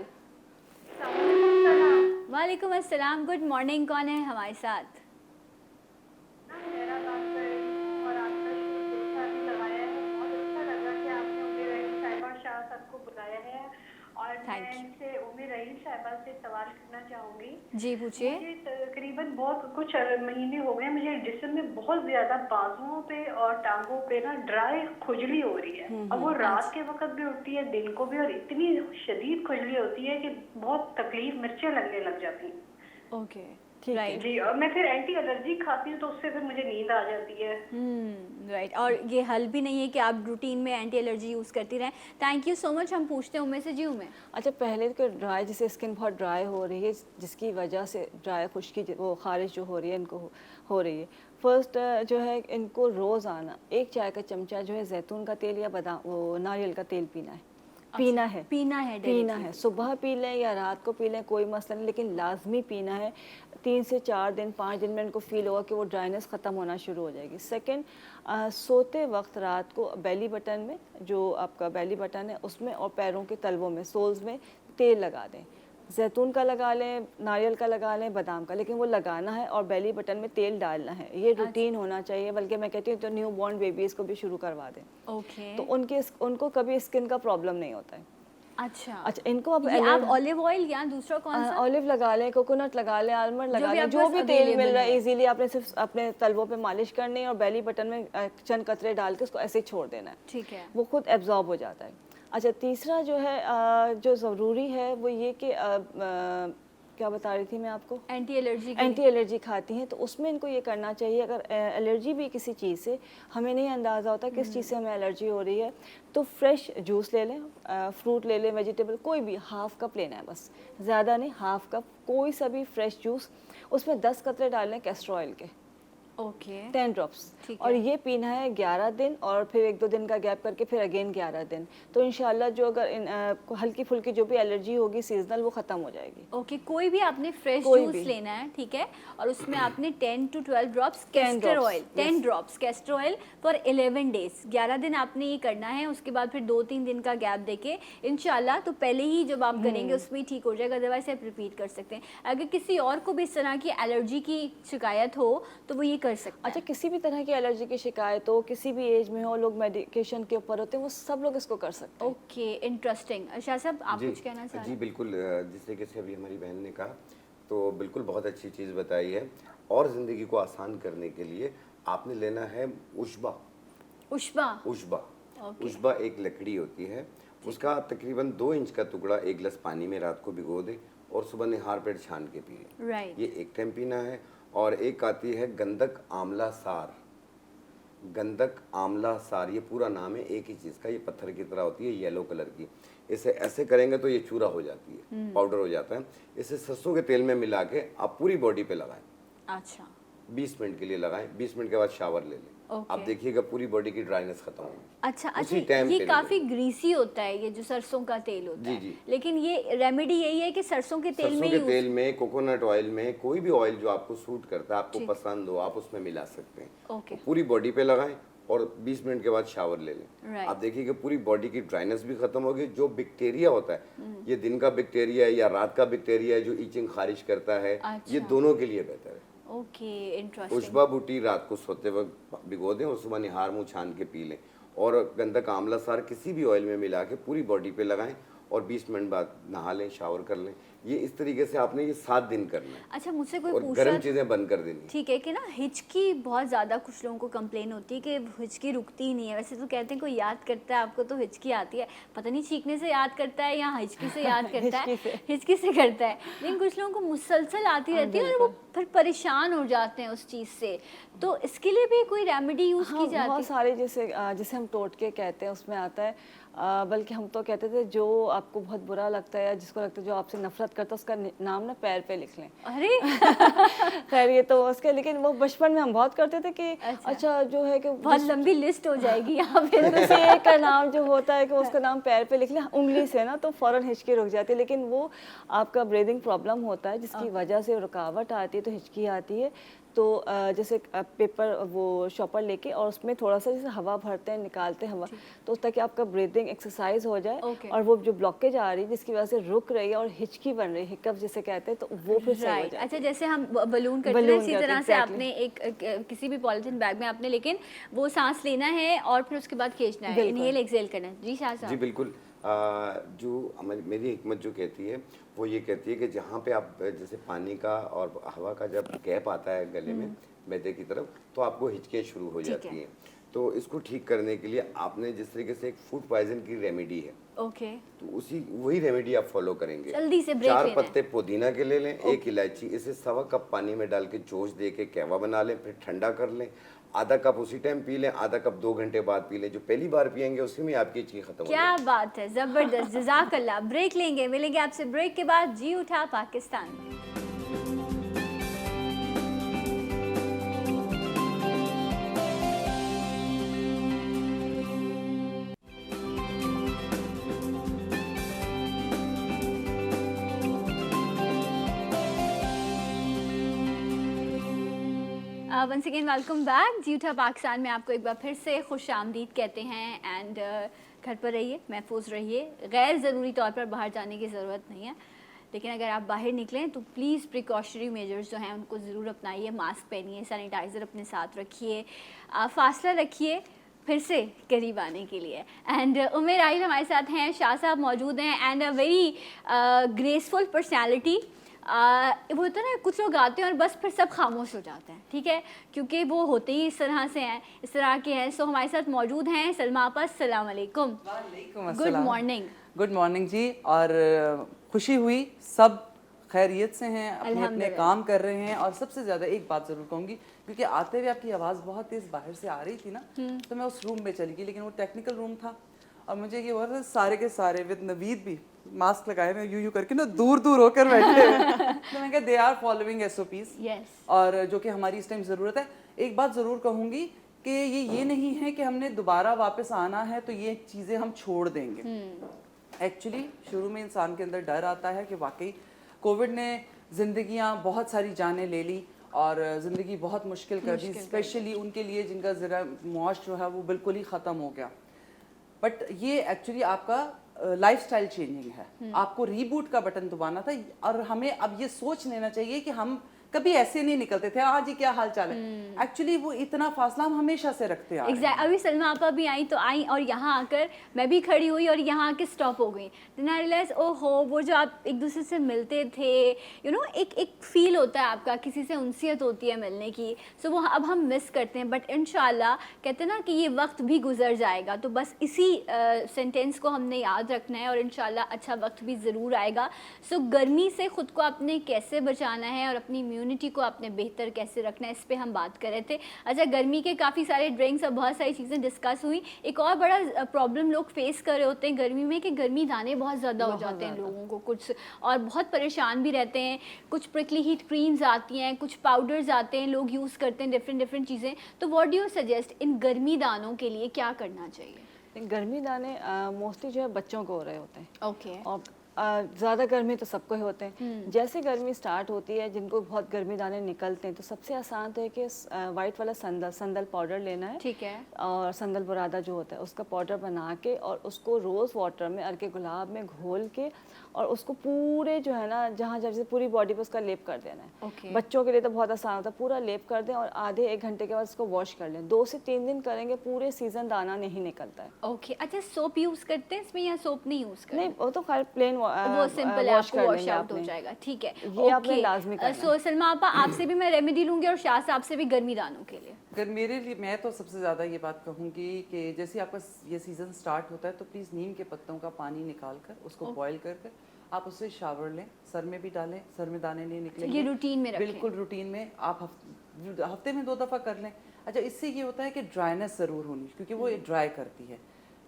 वालेकुम अस्सलाम, गुड मॉर्निंग। कौन है हमारे साथ? मेरा बात कर रही हूँ और आपका शो देखा भी लगाया है, बहुत अच्छा लगा कि आपने उम्मीद रहीम साहिबा शाह साहब को बुलाया है। और Thank मैं इनसे उम्मीद रहीम साहिबा से सवाल करना चाहूँगी। जी पूछिए। मुझे तकरीबन बहुत कुछ महीने हो गए, मुझे जिस्म में बहुत ज़्यादा बाजुओं पे और टांगों पे ना ड्राई खुजली हो रही है, और वो रात के वक्त भी होती है, दिन को भी, और इतनी शदीद खुजली होती है कि बहुत तकलीफ, मिर्चें लगने लग जाती हैं। ओके, ठीक है। राइट। जी, और मैं फिर एंटी एलर्जी खाती हूँ तो उससे फिर मुझे नींद आ जाती है। राइट। और ये हल भी नहीं है कि आप रूटीन में एंटी एलर्जी यूज़ करती रहें। Thank you so much. हम पूछते हैं उम्मीद से। जी उम्मीद। अच्छा, पहले तो ड्राई, जैसे स्किन बहुत ड्राई हो रही है जिसकी वजह से ड्राई खुश्की वो खारिश जो हो रही है इनको हो रही है, फर्स्ट जो है इनको रोज़ाना 1 चाय का चमचा जो है जैतून का तेल या बादाम वो नारियल का तेल पीना है। पीना है पीना है। सुबह पी लें या रात को पी लें, कोई मसला नहीं, लेकिन लाजमी पीना है। 3 से 4 दिन 5 दिन में इनको फील होगा कि वो ड्राइनेस ख़त्म होना शुरू हो जाएगी। सेकंड, सोते वक्त रात को बेली बटन में, जो आपका बेली बटन है उसमें और पैरों के तलवों में, सोल्स में तेल लगा दें। जैतून का लगा लें, नारियल का लगा लें, बादाम का, लेकिन वो लगाना है और बेली बटन में तेल डालना है। ये रूटीन होना चाहिए, बल्कि मैं कहती हूँ तो न्यू बॉर्न बेबीज़ को भी शुरू करवा दें। ओके। तो उनको कभी स्किन का प्रॉब्लम नहीं होता है। अच्छा, इनको अब ये आप ऑलिव ऑयल या दूसरा कौन सा? ऑलिव लगा लें, कोकोनट लगा लें, आलमंड लगा भी लें, आपके जो पास भी तेल मिल available रहा है है। इजीली आपने सिर्फ अपने तलवों पे मालिश करनी है और बेली बटन में चंद कतरे डाल के उसको ऐसे ही छोड़ देना है, ठीक है। वो खुद एब्जॉर्ब हो जाता है। अच्छा, तीसरा जो है जो ज़रूरी है वो ये कि क्या बता रही थी मैं आपको, एंटी एलर्जी एंटी एलर्जी खाती हैं तो उसमें इनको ये करना चाहिए, अगर एलर्जी भी किसी चीज़ से हमें नहीं अंदाज़ा होता किस चीज़ से हमें एलर्जी हो रही है, तो फ्रेश जूस ले लें, फ्रूट ले लें, वेजिटेबल कोई भी, हाफ़ कप लेना है बस, ज़्यादा नहीं, हाफ़ कप कोई सा भी फ्रेश जूस, उसमें 10 कतरे डालने कैस्टर ऑयल के, ओके 10 ड्रॉप्स, ठीक और है। ये पीना है 11 दिन और फिर 1-2 दिन का गैप करके फिर अगेन 11 दिन। तो इंशाल्लाह जो अगर हल्की फुल्की जो भी एलर्जी होगी सीजनल वो ख़त्म हो जाएगी। ओके, कोई भी आपने फ्रेश कोई जूस भी। लेना है, ठीक है, और उसमें आपने 10 to 12 drops castor drops, oil, 10 drops castor oil for 11 days, 11 दिन आपने ये करना है। उसके बाद फिर 2-3 दिन का गैप देके इंशाल्लाह, तो पहले ही जब आप करेंगे उसमें ठीक हो जाएगा, अदरवाइज आप रिपीट कर सकते हैं। अगर किसी और को भी इस तरह की एलर्जी की शिकायत हो तो वो ये कर सकते हैं। अच्छा, किसी भी तरह की एलर्जी की शिकायत हो, किसी भी एज में हो, लोग मेडिकेशन के ऊपर होते हैं, वो सब लोग इसको कर सकते हैं। Okay, interesting. शाह साहब, आप जी कुछ कहना चाह रहे जी हैं? बिल्कुल, जिस तरीके से अभी हमारी बहन ने कहा तो बिल्कुल बहुत अच्छी चीज़ बताई है। और ज़िंदगी को आसान करने के लिए आपने लेना है उशबा। उष्बा। उशबा ओके। उशबा एक लकड़ी होती है, उसका तकरीबन 2 इंच का टुकड़ा 1 गिलास पानी में रात को भिगो दे और सुबह निहार पेट छान के पी लें। राइट। ये एक टाइम पीना है। और एक आती है गंधक आंवला सार, गंधक आंवला सार, ये पूरा नाम है एक ही चीज़ का। ये पत्थर की तरह होती है, येलो कलर की। इसे ऐसे करेंगे तो ये चूरा हो जाती है, पाउडर हो जाता है। इसे सरसों के तेल में मिला के आप पूरी बॉडी पे लगाएं। अच्छा 20 मिनट के लिए लगाएं, 20 मिनट के बाद शावर ले लें। ओके। आप देखिएगा पूरी बॉडी की ड्राइनेस खत्म होगी। अच्छा उसी अच्छा, टाइम ये पे काफी ग्रीसी होता है ये जो सरसों का तेल होता जी, है। जी। लेकिन ये रेमेडी यही है कि सरसों के तेल सरसों में के यूज। तेल में, कोकोनट ऑयल में, कोई भी ऑयल जो आपको सूट करता है, आपको पसंद हो, आप उसमें मिला सकते हैं। ओके। पूरी बॉडी पे लगाएं और 20 मिनट के बाद शावर ले लें। Right. आप देखिएगा पूरी बॉडी की ड्राइनेस भी खत्म होगी। जो बैक्टीरिया होता है, ये दिन का बैक्टीरिया है या रात का बैक्टीरिया है जो ईचिंग खारिश करता है, ये दोनों के लिए बेहतर है। Okay, interesting. उशबा बूटी रात को सोते वक्त भिगो दें और सुबह निहार मुंह छान के पी लें। और गंधक आंवला सार किसी भी ऑयल में मिला के पूरी बॉडी पे लगाएं और 20 मिनट बाद नहा लें, शावर कर लें। ये इस तरीके से आपने ये 7 दिन करना है। अच्छा, मुझसे कोई और पूछ गर्म रहा चीजें बंद कर देनी। ठीक है कि ना, हिचकी बहुत ज़्यादा कुछ लोगों को कंप्लेन होती है कि हिचकी रुकती ही नहीं है। वैसे तो कहते हैं कोई याद करता है आपको तो हिचकी आती है, पता नहीं छींकने से याद करता है या हिचकी से याद करता है। हिचकी से करता है, लेकिन कुछ लोगों को मुसलसल आती रहती है और वो फिर परेशान हो जाते हैं उस चीज़ से। तो इसके लिए भी कोई रेमेडी यूज़ की जाती बहुत है? सारे जैसे हम टोटके कहते हैं उसमें आता है। बल्कि हम तो कहते थे जो आपको बहुत बुरा लगता है या जिसको लगता है जो आपसे नफरत करता है उसका नाम ना पैर पे लिख लें। अरे खैर ये तो उसके, लेकिन वो बचपन में हम बहुत करते थे कि अच्छा जो है कि बहुत लंबी लिस्ट हो जाएगी यहाँ पे। किसी एक का नाम जो होता है कि उसका नाम पैर पे लिख लें उंगली से ना, तो फौरन हिचकी रुक जाती है। लेकिन वो आपका ब्रीदिंग प्रॉब्लम होता है जिसकी वजह से रुकावट आती है तो हिचकी आती है। तो जैसे पेपर वो शॉपर लेके और उसमें थोड़ा सा जैसे हवा भरते हैं, निकालते हैं हवा, तो ताकि आपका ब्रीदिंग एक्सरसाइज हो जाए। Okay. और वो जो ब्लॉकेज आ रही है जिसकी वजह से रुक रही है और हिचकी बन रही है, हिकअप जिसे कहते हैं, तो वो फिर सही हो राइट। जाए। अच्छा, जैसे हम बलून करते हैं बलून इसी करते तरह हैं, से exactly. आपने एक किसी भी पॉलिथीन बैग में आपने लेकिन वो सांस लेना है और फिर उसके बाद खींचना है, इनहेल एक्सहेल करना है। जी शाह जी साहब। बिल्कुल। जो मेरी हिकमत जो कहती है वो ये कहती है कि जहाँ पे आप जैसे पानी का और हवा का जब गैप आता है गले में मैदे की तरफ, तो आपको हिचकियाँ शुरू हो जाती हैं। तो इसको ठीक करने के लिए आपने जिस तरीके से एक फूड पॉइजन की रेमेडी है, ओके, तो वही रेमेडी आप फॉलो करेंगे। जल्दी से ब्रेक 4 लेना है। पत्ते पुदीना के ले लें, 1 इलायची, इसे 1.25 कप पानी में डाल के जोश दे के कहवा बना लें, फिर ठंडा कर लें। आधा कप उसी टाइम पी लें, आधा कप 2 घंटे बाद पी लें। जो पहली बार पियेंगे उसी में आपकी चीज खत्म हो क्या बात है, जबरदस्त। जज़ाकल्लाह। ब्रेक लेंगे, मिलेंगे आपसे ब्रेक के बाद। जी उठा Pakistan. Once again welcome back. जी उठा पाकिस्तान में आपको एक बार फिर से खुश आमदीद कहते हैं। एंड घर पर रहिए, महफूज रहिए, गैर ज़रूरी तौर पर बाहर जाने की ज़रूरत नहीं है। लेकिन अगर आप बाहर निकलें तो प्लीज़ प्रिकॉशनरी मेजर्स जो हैं उनको ज़रूर अपनाइए। मास्क पहनिए, सैनिटाइज़र अपने साथ रखिए, फासला रखिए फिर से करीब आने के लिए। एंड उमेर आहिल हमारे साथ हैं, शाह साहब मौजूद हैं। And a very graceful personality. वो होता है ना, कुछ लोग आते हैं और बस फिर सब खामोश हो जाते हैं, ठीक है, क्योंकि वो होते ही इस तरह से हैं, इस तरह के हैं। सो हमारे साथ मौजूद हैं सलमा आपा। अस्सलाम वालेकुम। Good morning. गुड मॉर्निंग जी। और खुशी हुई, सब खैरियत से हैं, अपने अपने काम कर रहे हैं। और सबसे ज़्यादा एक बात ज़रूर कहूँगी, क्योंकि आते हुए आपकी आवाज़ बहुत तेज़ बाहर से आ रही थी ना, तो मैं उस रूम में चली गई, लेकिन वो टेक्निकल रूम था और मुझे ये हुआ था सारे के सारे विद नवीद भी मास्क लगाए हुए यूं करके ना दूर दूर होकर बैठे हुए। तो मैं कहा दे आर फॉलोइंग SOPs, और जो कि हमारी इस टाइम ज़रूरत है। एक बात ज़रूर कहूँगी कि ये नहीं है कि हमने दोबारा वापस आना है तो ये चीज़ें हम छोड़ देंगे। एक्चुअली शुरू में इंसान के अंदर डर आता है कि वाकई कोविड ने ज़िंदगियाँ बहुत सारी जानें ले ली और ज़िंदगी बहुत मुश्किल कर दी, स्पेशली उनके लिए जिनका ज़रा मुआश जो है वो बिल्कुल ही ख़त्म हो गया। बट ये एक्चुअली आपका लाइफस्टाइल चेंजिंग है। आपको रीबूट का बटन दबाना था और हमें अब ये सोच लेना चाहिए कि हम कभी ऐसे नहीं निकलते थे, हाँ जी क्या हाल चाल है। एक्चुअली वो इतना फासला हम हमेशा से रखते हैं। एग्जैक्ट। अभी सलमा आपा भी आई तो आई और यहाँ आकर मैं भी खड़ी हुई और यहाँ आके स्टॉप हो गई। देन आई रियलाइज ओहो, वो जो आप एक दूसरे से मिलते थे, यू नो, एक फील होता है आपका, किसी से उनसियत होती है मिलने की। सो वो अब हम मिस करते हैं। बट इंशाल्लाह कहते हैं ना कि ये वक्त भी गुजर जाएगा, तो बस इसी सेंटेंस को हमने याद रखना है और इंशाल्लाह अच्छा वक्त भी ज़रूर आएगा। सो गर्मी से ख़ुद को आपने कैसे बचाना है और अपनी इम्यूनिटी को आपने बेहतर कैसे रखना है, इस पे हम बात कर रहे थे। अच्छा, गर्मी के काफ़ी सारे ड्रिंक्स और बहुत सारी चीज़ें डिस्कस हुई। एक और बड़ा प्रॉब्लम लोग फेस कर रहे होते हैं गर्मी में कि गर्मी दाने बहुत ज़्यादा हो जाते हैं लोगों को कुछ, और बहुत परेशान भी रहते हैं। कुछ प्रिकली हीट क्रीम्स आती हैं, कुछ पाउडर्स आते हैं, लोग यूज़ करते हैं डिफरेंट चीज़ें। तो व्हाट डू यू सजेस्ट इन गर्मी दानों के लिए क्या करना चाहिए? गर्मी दाने मोस्टली जो है बच्चों को हो रहे होते हैं। ओके। और ज़्यादा गर्मी तो सबको ही होते हैं। जैसे गर्मी स्टार्ट होती है, जिनको बहुत गर्मी दाने निकलते हैं, तो सबसे आसान तो है कि वाइट वाला संदल पाउडर लेना है। ठीक है। और संदल बुरादा जो होता है उसका पाउडर बना के और उसको रोज़ वाटर में अर्के गुलाब में घोल के और उसको पूरे जो है ना, जहाँ जैसे पूरी बॉडी पे उसका लेप कर देना है। ओके। बच्चों के लिए तो बहुत आसान होता है, पूरा लेप कर दें और आधे 1 घंटे के बाद उसको वॉश कर लें। 2 से 3 दिन करेंगे, पूरे सीजन दाना नहीं निकलता है। ओके। अच्छा, सोप यूज़ करते हैं इसमें या सोप नहीं यूज़ करते? नहीं, वो तो खैर प्लेन वो सिंपल है, आपको वॉश आउट हो जाएगा। ठीक है, ये आपने लाजमी करना है। सो सलमा आपा, आपसे भी मैं रेमेडी लूंगी और शाह साहब से भी गर्मी दानों के लिए। अगर मेरे लिए, मैं तो सबसे ज़्यादा ये बात कहूँगी कि जैसे आपका ये सीज़न स्टार्ट होता है तो प्लीज़ नीम के पत्तों का पानी निकाल कर उसको बॉईल कर आप उससे शावर लें, सर में भी डालें, सर में दाने नहीं निकलेंगे। ये रूटीन में रखें। बिल्कुल रूटीन में आप हफ्ते में 2 दफ़ा कर लें। अच्छा, इससे ये होता है कि ड्राइनेस ज़रूर होनी, क्योंकि वो ड्राई करती है,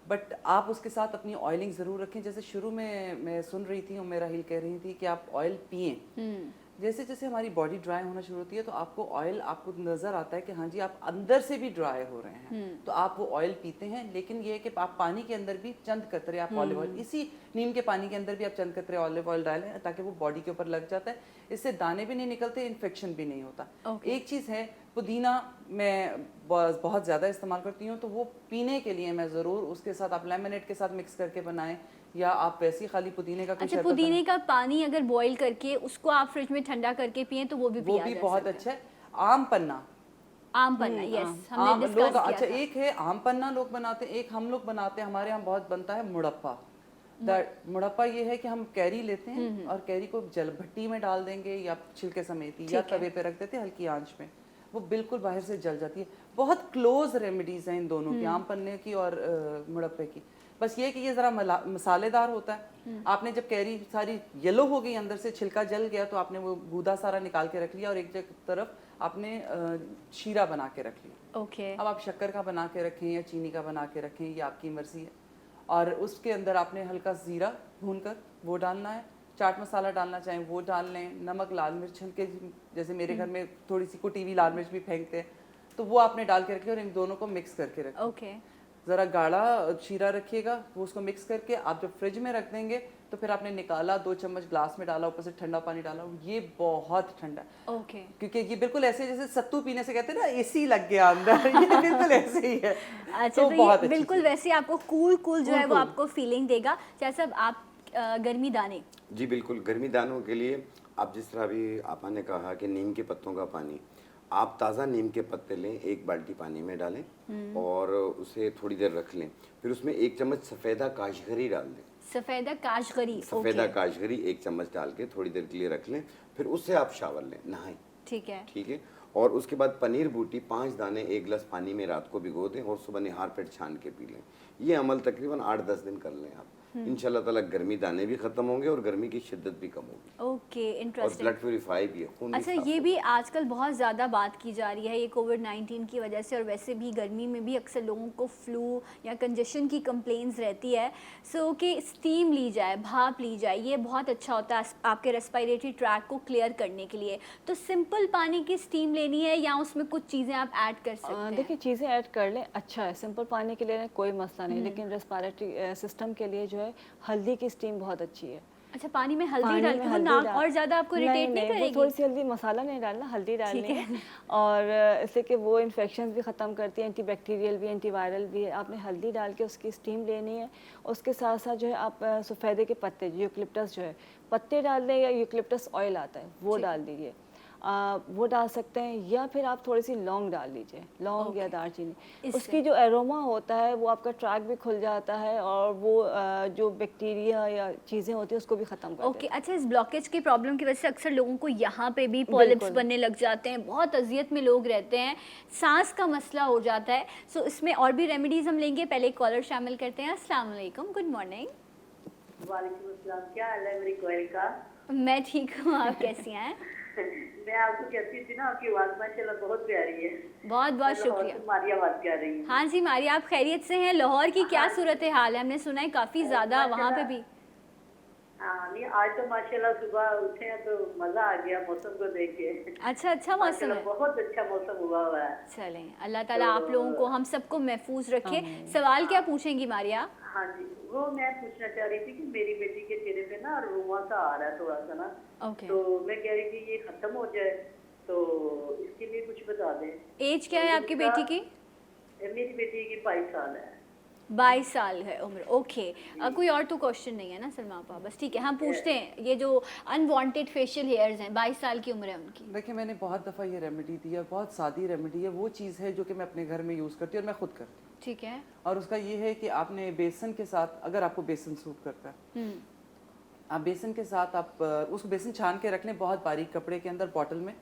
बट आप उसके साथ अपनी ऑयलिंग ज़रूर रखें। जैसे शुरू में मैं सुन रही थी, उम्मे राहिल कह रही थी कि आप ऑयल पिएं। जैसे जैसे हमारी बॉडी ड्राई होना शुरू होती है तो आपको ऑयल, आपको नज़र आता है कि हाँ जी आप अंदर से भी ड्राई हो रहे हैं, तो आप वो ऑयल पीते हैं। लेकिन ये है कि आप पानी के अंदर भी चंद कतरे आप ऑलिव ऑयल, इसी नीम के पानी के अंदर भी आप चंद कतरे ऑलिव ऑयल डालें ताकि वो बॉडी के ऊपर लग जाता है। इससे दाने भी नहीं निकलते, इन्फेक्शन भी नहीं होता। एक चीज़ है, पुदीना मैं बहुत ज़्यादा इस्तेमाल करती हूँ, तो वो पीने के लिए मैं ज़रूर उसके साथ आप लेमनेड के साथ मिक्स करके बनाएं, या आप वैसे ही खाली पुदीने का कुछ। अच्छा, पुदीने का पानी अगर बॉईल करके उसको आप फ्रिज में ठंडा करके पिएं तो वो भी पिया जा सकता है। बहुत अच्छा है। आम पन्ना, आम पन्ना, यस, हमने आम डिस्कस लोग, किया अच्छा था। एक है आम पन्ना लोग बनाते हैं, एक हम लोग बनाते हैं, हमारे यहाँ बहुत बनता है मुड़प्पा। मुड़प्पा ये है कि हम कैरी लेते हैं और कैरी को जल भट्टी में डाल देंगे या छिलके समेत ही, या तवे पे रख देते हैं हल्की आंच में, वो बिल्कुल बाहर से जल जाती है। बहुत क्लोज रेमेडीज हैं इन दोनों की, आम पन्ने की और मुड़प्पे की। बस ये कि ये ज़रा मसालेदार होता है। आपने जब कैरी सारी येलो हो गई, अंदर से छिलका जल गया, तो आपने वो गूदा सारा निकाल के रख लिया और एक तरफ आपने शीरा बना के रख लिया। ओके। अब आप शक्कर का बना के रखें या चीनी का बना के रखें, ये आपकी मर्जी है। और उसके अंदर आपने हल्का ज़ीरा भूनकर वो डालना है, चाट मसाला डालना चाहें वो डाल लें, नमक, लाल मिर्च हल्के, जैसे मेरे घर में थोड़ी सी कुटी हुई लाल मिर्च भी फेंकते हैं, तो वो आपने डाल के रखिए और इन दोनों को मिक्स करके रखें। ओके। ज़रा गाढ़ा शीरा रखिएगा, वो उसको मिक्स करके आप जब फ्रिज में रख देंगे तो फिर आपने निकाला, 2 चम्मच ग्लास में डाला, ऊपर से ठंडा पानी डाला, ये बहुत ठंडा है। ओके। क्योंकि ये बिल्कुल ऐसे जैसे सत्तू पीने से कहते हैं ना एसी लग गया अंदर, ये बिल्कुल ऐसे ही है। अच्छा, तो ये बिल्कुल वैसे आपको कूल जो है वो आपको फीलिंग देगा। जैसा आप गर्मी दाने। जी बिल्कुल, गर्मी दानों के लिए आप जिस तरह अभी आपा ने कहा कि नीम के पत्तों का पानी, आप ताज़ा नीम के पत्ते लें, 1 बाल्टी पानी में डालें और उसे थोड़ी देर रख लें, फिर उसमें 1 चम्मच सफ़ेदा काशगरी डाल दें। सफ़ेदा काशगरी, सफ़ेदा काशगरी 1 चम्मच डाल के थोड़ी देर के लिए रख लें, फिर उससे आप शावर लें, नहाएं। ठीक है। ठीक है। और उसके बाद पनीर बूटी 5 दाने 1 गिलास पानी में रात को भिगो दें और सुबह निहार पेट छान के पी लें। ये अमल तकरीबन 8-10 दिन कर लें आप, इंशाल्लाह ताला गर्मी दाने भी खत्म होंगे और गर्मी की शिद्दत भी कम होगी। ओके, और इंटरेस्टिंग। ब्लड प्यूरिफाई भी है, खून भी अच्छा, साफ ये होगा। भी आजकल बहुत ज़्यादा बात की जा रही है ये कोविड-19 की वजह से, और वैसे भी गर्मी में भी अक्सर लोगों को फ्लू या कंजेशन की कंप्लेंट्स रहती है। सो कि स्टीम ली जाए, भाप ली जाए, ये बहुत अच्छा होता है आपके रेस्पिरेटरी ट्रैक को क्लियर करने के लिए। तो सिंपल पानी की स्टीम लेनी है या उसमें कुछ चीज़ें आप ऐड कर सकते हैं? देखिए, चीज़ें ऐड कर लें, अच्छा है। सिंपल पानी के लिए कोई मसला नहीं, लेकिन रेस्पिरेटरी सिस्टम के लिए जो है हल्दी की स्टीम बहुत अच्छी है। अच्छा, पानी में हल्दी डाल के वो नाक और ज़्यादा आपको इरिटेट नहीं करेगी? थोड़ी सी हल्दी, मसाला नहीं डालना, हल्दी डालनी है। और इससे कि वो इन्फेक्शन भी ख़त्म करती है, एंटीबैक्टीरियल भी, एंटीवायरल भी है। आपने हल्दी डाल के उसकी स्टीम लेनी है। उसके साथ साथ जो है आप सफ़ेदे के पत्ते, यूकलिप्टस जो है, पत्ते डाल दें, या यूकलिप्टस ऑयल आता है वो डाल दीजिए, वो डाल सकते हैं। या फिर आप थोड़ी सी लौंग डाल लीजिए, लौंग या दालचीनी। उसकी जो एरोमा होता है वो आपका ट्रैक भी खुल जाता है और वो जो बैक्टीरिया या चीज़ें होती हैं उसको भी ख़त्म कर देता है। अच्छा, इस ब्लॉकेज की प्रॉब्लम की वजह से अक्सर लोगों को यहाँ पे भी पॉलिप्स बनने लग जाते हैं, बहुत अजियत में लोग रहते हैं, सांस का मसला हो जाता है। सो इसमें और भी रेमेडीज़ हम लेंगे। पहले एक कॉलर शामिल करते हैं। अस्सलाम वालेकुम, गुड मॉर्निंग। वालेकुम अस्सलाम, क्या हाल है मेरी कोयल का? मैं ठीक हूँ, आप कैसी हैं? मैं आपको कहती थी ना, आपकी आवाज माशाल्लाह बहुत प्यारी है। बहुत बहुत मैं लाहौर शुक्रिया। से मारिया बात कर रही हूँ। हाँ जी मारिया, आप खैरियत से हैं? लाहौर की क्या सूरत हाल है? हमने सुना है काफ़ी ज़्यादा वहाँ पे भी। हाँ नहीं, आज तो माशाल्लाह सुबह उठे हैं तो मजा आ गया मौसम को देख के। अच्छा मौसम माशाल्लाह है। बहुत अच्छा मौसम हुआ हुआ है। चलें, अल्लाह ताला आप लोगों को, हम सबको महफूज रखे। सवाल क्या पूछेंगी मारिया? हाँ जी, वो मैं पूछना चाह रही थी कि मेरी बेटी के चेहरे पे ना रुआं सा आ रहा है थोड़ा सा ना, ओके। तो मैं कह रही थी ये खत्म हो जाए, तो इसके लिए कुछ बता दें। एज क्या है आपकी बेटी की? मेरी बेटी की 22 साल है। 22 साल है उम्र। ओके, कोई और तो क्वेश्चन नहीं है ना सलमा आपा? बस ठीक है, हम पूछते हैं। ये जो अनवांटेड फेशियल हेयर्स हैं, 22 साल की उम्र है उनकी। देखिए, मैंने बहुत दफ़ा ये रेमेडी दी है, बहुत सादी रेमेडी है, वो चीज़ है जो कि मैं अपने घर में यूज़ करती हूँ और मैं खुद करती हूँ। ठीक है। और उसका ये है कि आपने बेसन के साथ, अगर आपको बेसन सूट करता है, आप बेसन के साथ आप उसको बेसन छान के रख लें बहुत बारीक कपड़े के अंदर बॉटल में,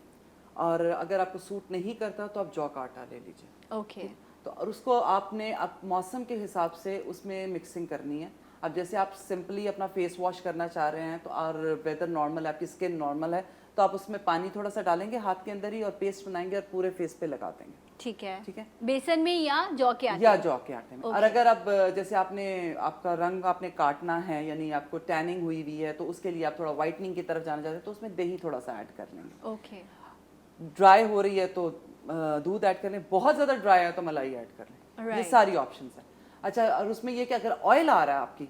और अगर आपको सूट नहीं करता तो आप जौ का आटा ले लीजिए। ओके। तो और उसको आपने आप मौसम के हिसाब से उसमें मिक्सिंग करनी है। अब जैसे आप सिंपली अपना फेस वॉश करना चाह रहे हैं तो, और वेदर नॉर्मल है, आपकी स्किन नॉर्मल है, तो आप उसमें पानी थोड़ा सा डालेंगे हाथ के अंदर ही और पेस्ट बनाएंगे और पूरे फेस पे लगा देंगे। ठीक है। ठीक है, बेसन में या जौ के आटे? या जौ के आटे में। Okay. और अगर आप जैसे आपने आपका रंग आपने काटना है, यानी आपको टैनिंग हुई हुई है, तो उसके लिए आप थोड़ा वाइटनिंग की तरफ जाना चाहते हैं तो उसमें दही थोड़ा सा ऐड कर लेंगे। ओके। ड्राई हो रही है तो दूध ऐड कर लें, बहुत ज़्यादा ड्राई है तो मलाई ऐड कर लें। ये Right. सारी ऑप्शंस हैं। अच्छा, और उसमें ये कि अगर ऑयल आ रहा है आपकी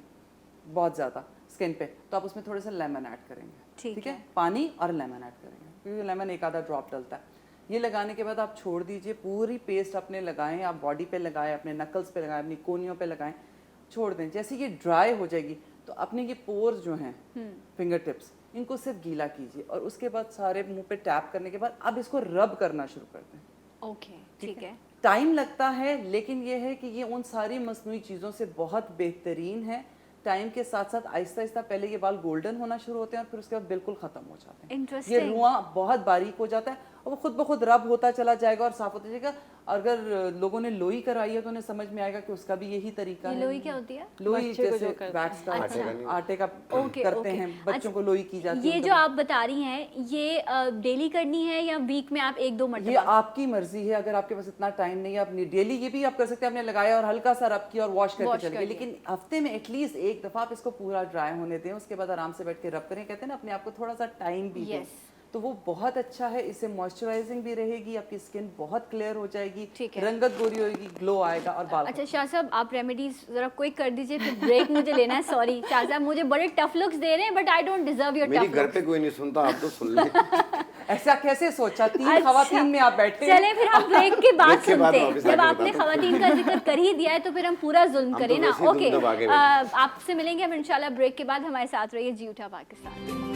बहुत ज़्यादा स्किन पे, तो आप उसमें थोड़े से लेमन ऐड करेंगे। ठीक है। पानी और लेमन ऐड करेंगे, क्योंकि लेमन एक आधा ड्रॉप डलता है। ये लगाने के बाद आप छोड़ दीजिए, पूरी पेस्ट अपने लगाएं, आप बॉडी पे लगाएं, अपने नकल्स पे लगाएं, अपनी कोनियों पे लगाएं, छोड़ दें। जैसे ये ड्राई हो जाएगी तो अपने ये पोर्स जो हैं फिंगर टिप्स, इनको सिर्फ गीला कीजिए और उसके बाद सारे मुंह पे टैप करने के बाद अब इसको रब करना शुरू कर दें। ओके, ठीक है। टाइम लगता है, लेकिन ये है कि ये उन सारी मसनूई चीज़ों से बहुत बेहतरीन है। टाइम के साथ साथ आहिस्ता आहिस्ता पहले ये बाल गोल्डन होना शुरू होते हैं और फिर उसके बाद बिल्कुल ख़त्म हो जाते हैं। ये इंटरेस्टिंग। रुआं बहुत बारीक हो जाता है और वो खुद ब खुद रब होता चला जाएगा और साफ होता जाएगा। अगर लोगों ने लोई कराई है तो उन्हें समझ में आएगा कि उसका भी यही तरीका ये है। लोई क्या होती है? लोई बच्चे को जैसे जो करते वैक्स का, अच्छा। आटे का ओके, करते ओके। हैं, बच्चों को लोई की जाती है। ये जो आप बता रही हैं, ये डेली करनी है या वीक में आप 1-2 ये मरतबा? आपकी मर्जी है। अगर आपके पास इतना टाइम नहीं है, आप डेली ये भी आप कर सकते हैं, आपने लगाया और हल्का सा रब किया और वॉश करके Wash चले कर गए, लिया। लेकिन हफ्ते में एटलीस्ट एक दफा आप इसको पूरा ड्राई होने दें, उसके बाद आराम से बैठ के रब करें। कहते हैं ना, अपने आप को थोड़ा सा टाइम भी दें, Yes. तो वो बहुत अच्छा है। इससे मॉइस्चराइजिंग भी रहेगी, आपकी स्किन बहुत क्लियर हो जाएगी, ठीक है। रंगत गोरी होगी, ग्लो आएगा और बाल। अच्छा शाह साहब, आप रेमेडीज जरा क्विक कर दीजिए, फिर ब्रेक मुझे लेना है। सॉरी शाह साहब, मुझे बड़े टफ लुक्स दे रहे हैं, but I don't deserve your मेरी टफ घर लुक्स। पे कोई नहीं सुनता, आप तो सुन लें। ऐसा कैसे सोचा? 3 अच्छा। खवातीन में आप बैठे हैं। चले फिर हम ब्रेक के बाद ब्रेक के बाद सुनते हैं। वापस जब आके आपने बताता हूँ। खवातीन का जिक्र कर ही दिया है तो फिर हम पूरा जुल्म हम तो करें ना। वैसे ही ओके, दुम दबा के बैठे आपसे मिलेंगे हम इंशाल्लाह ब्रेक के बाद। हमारे साथ रहिए जी उठा Pakistan.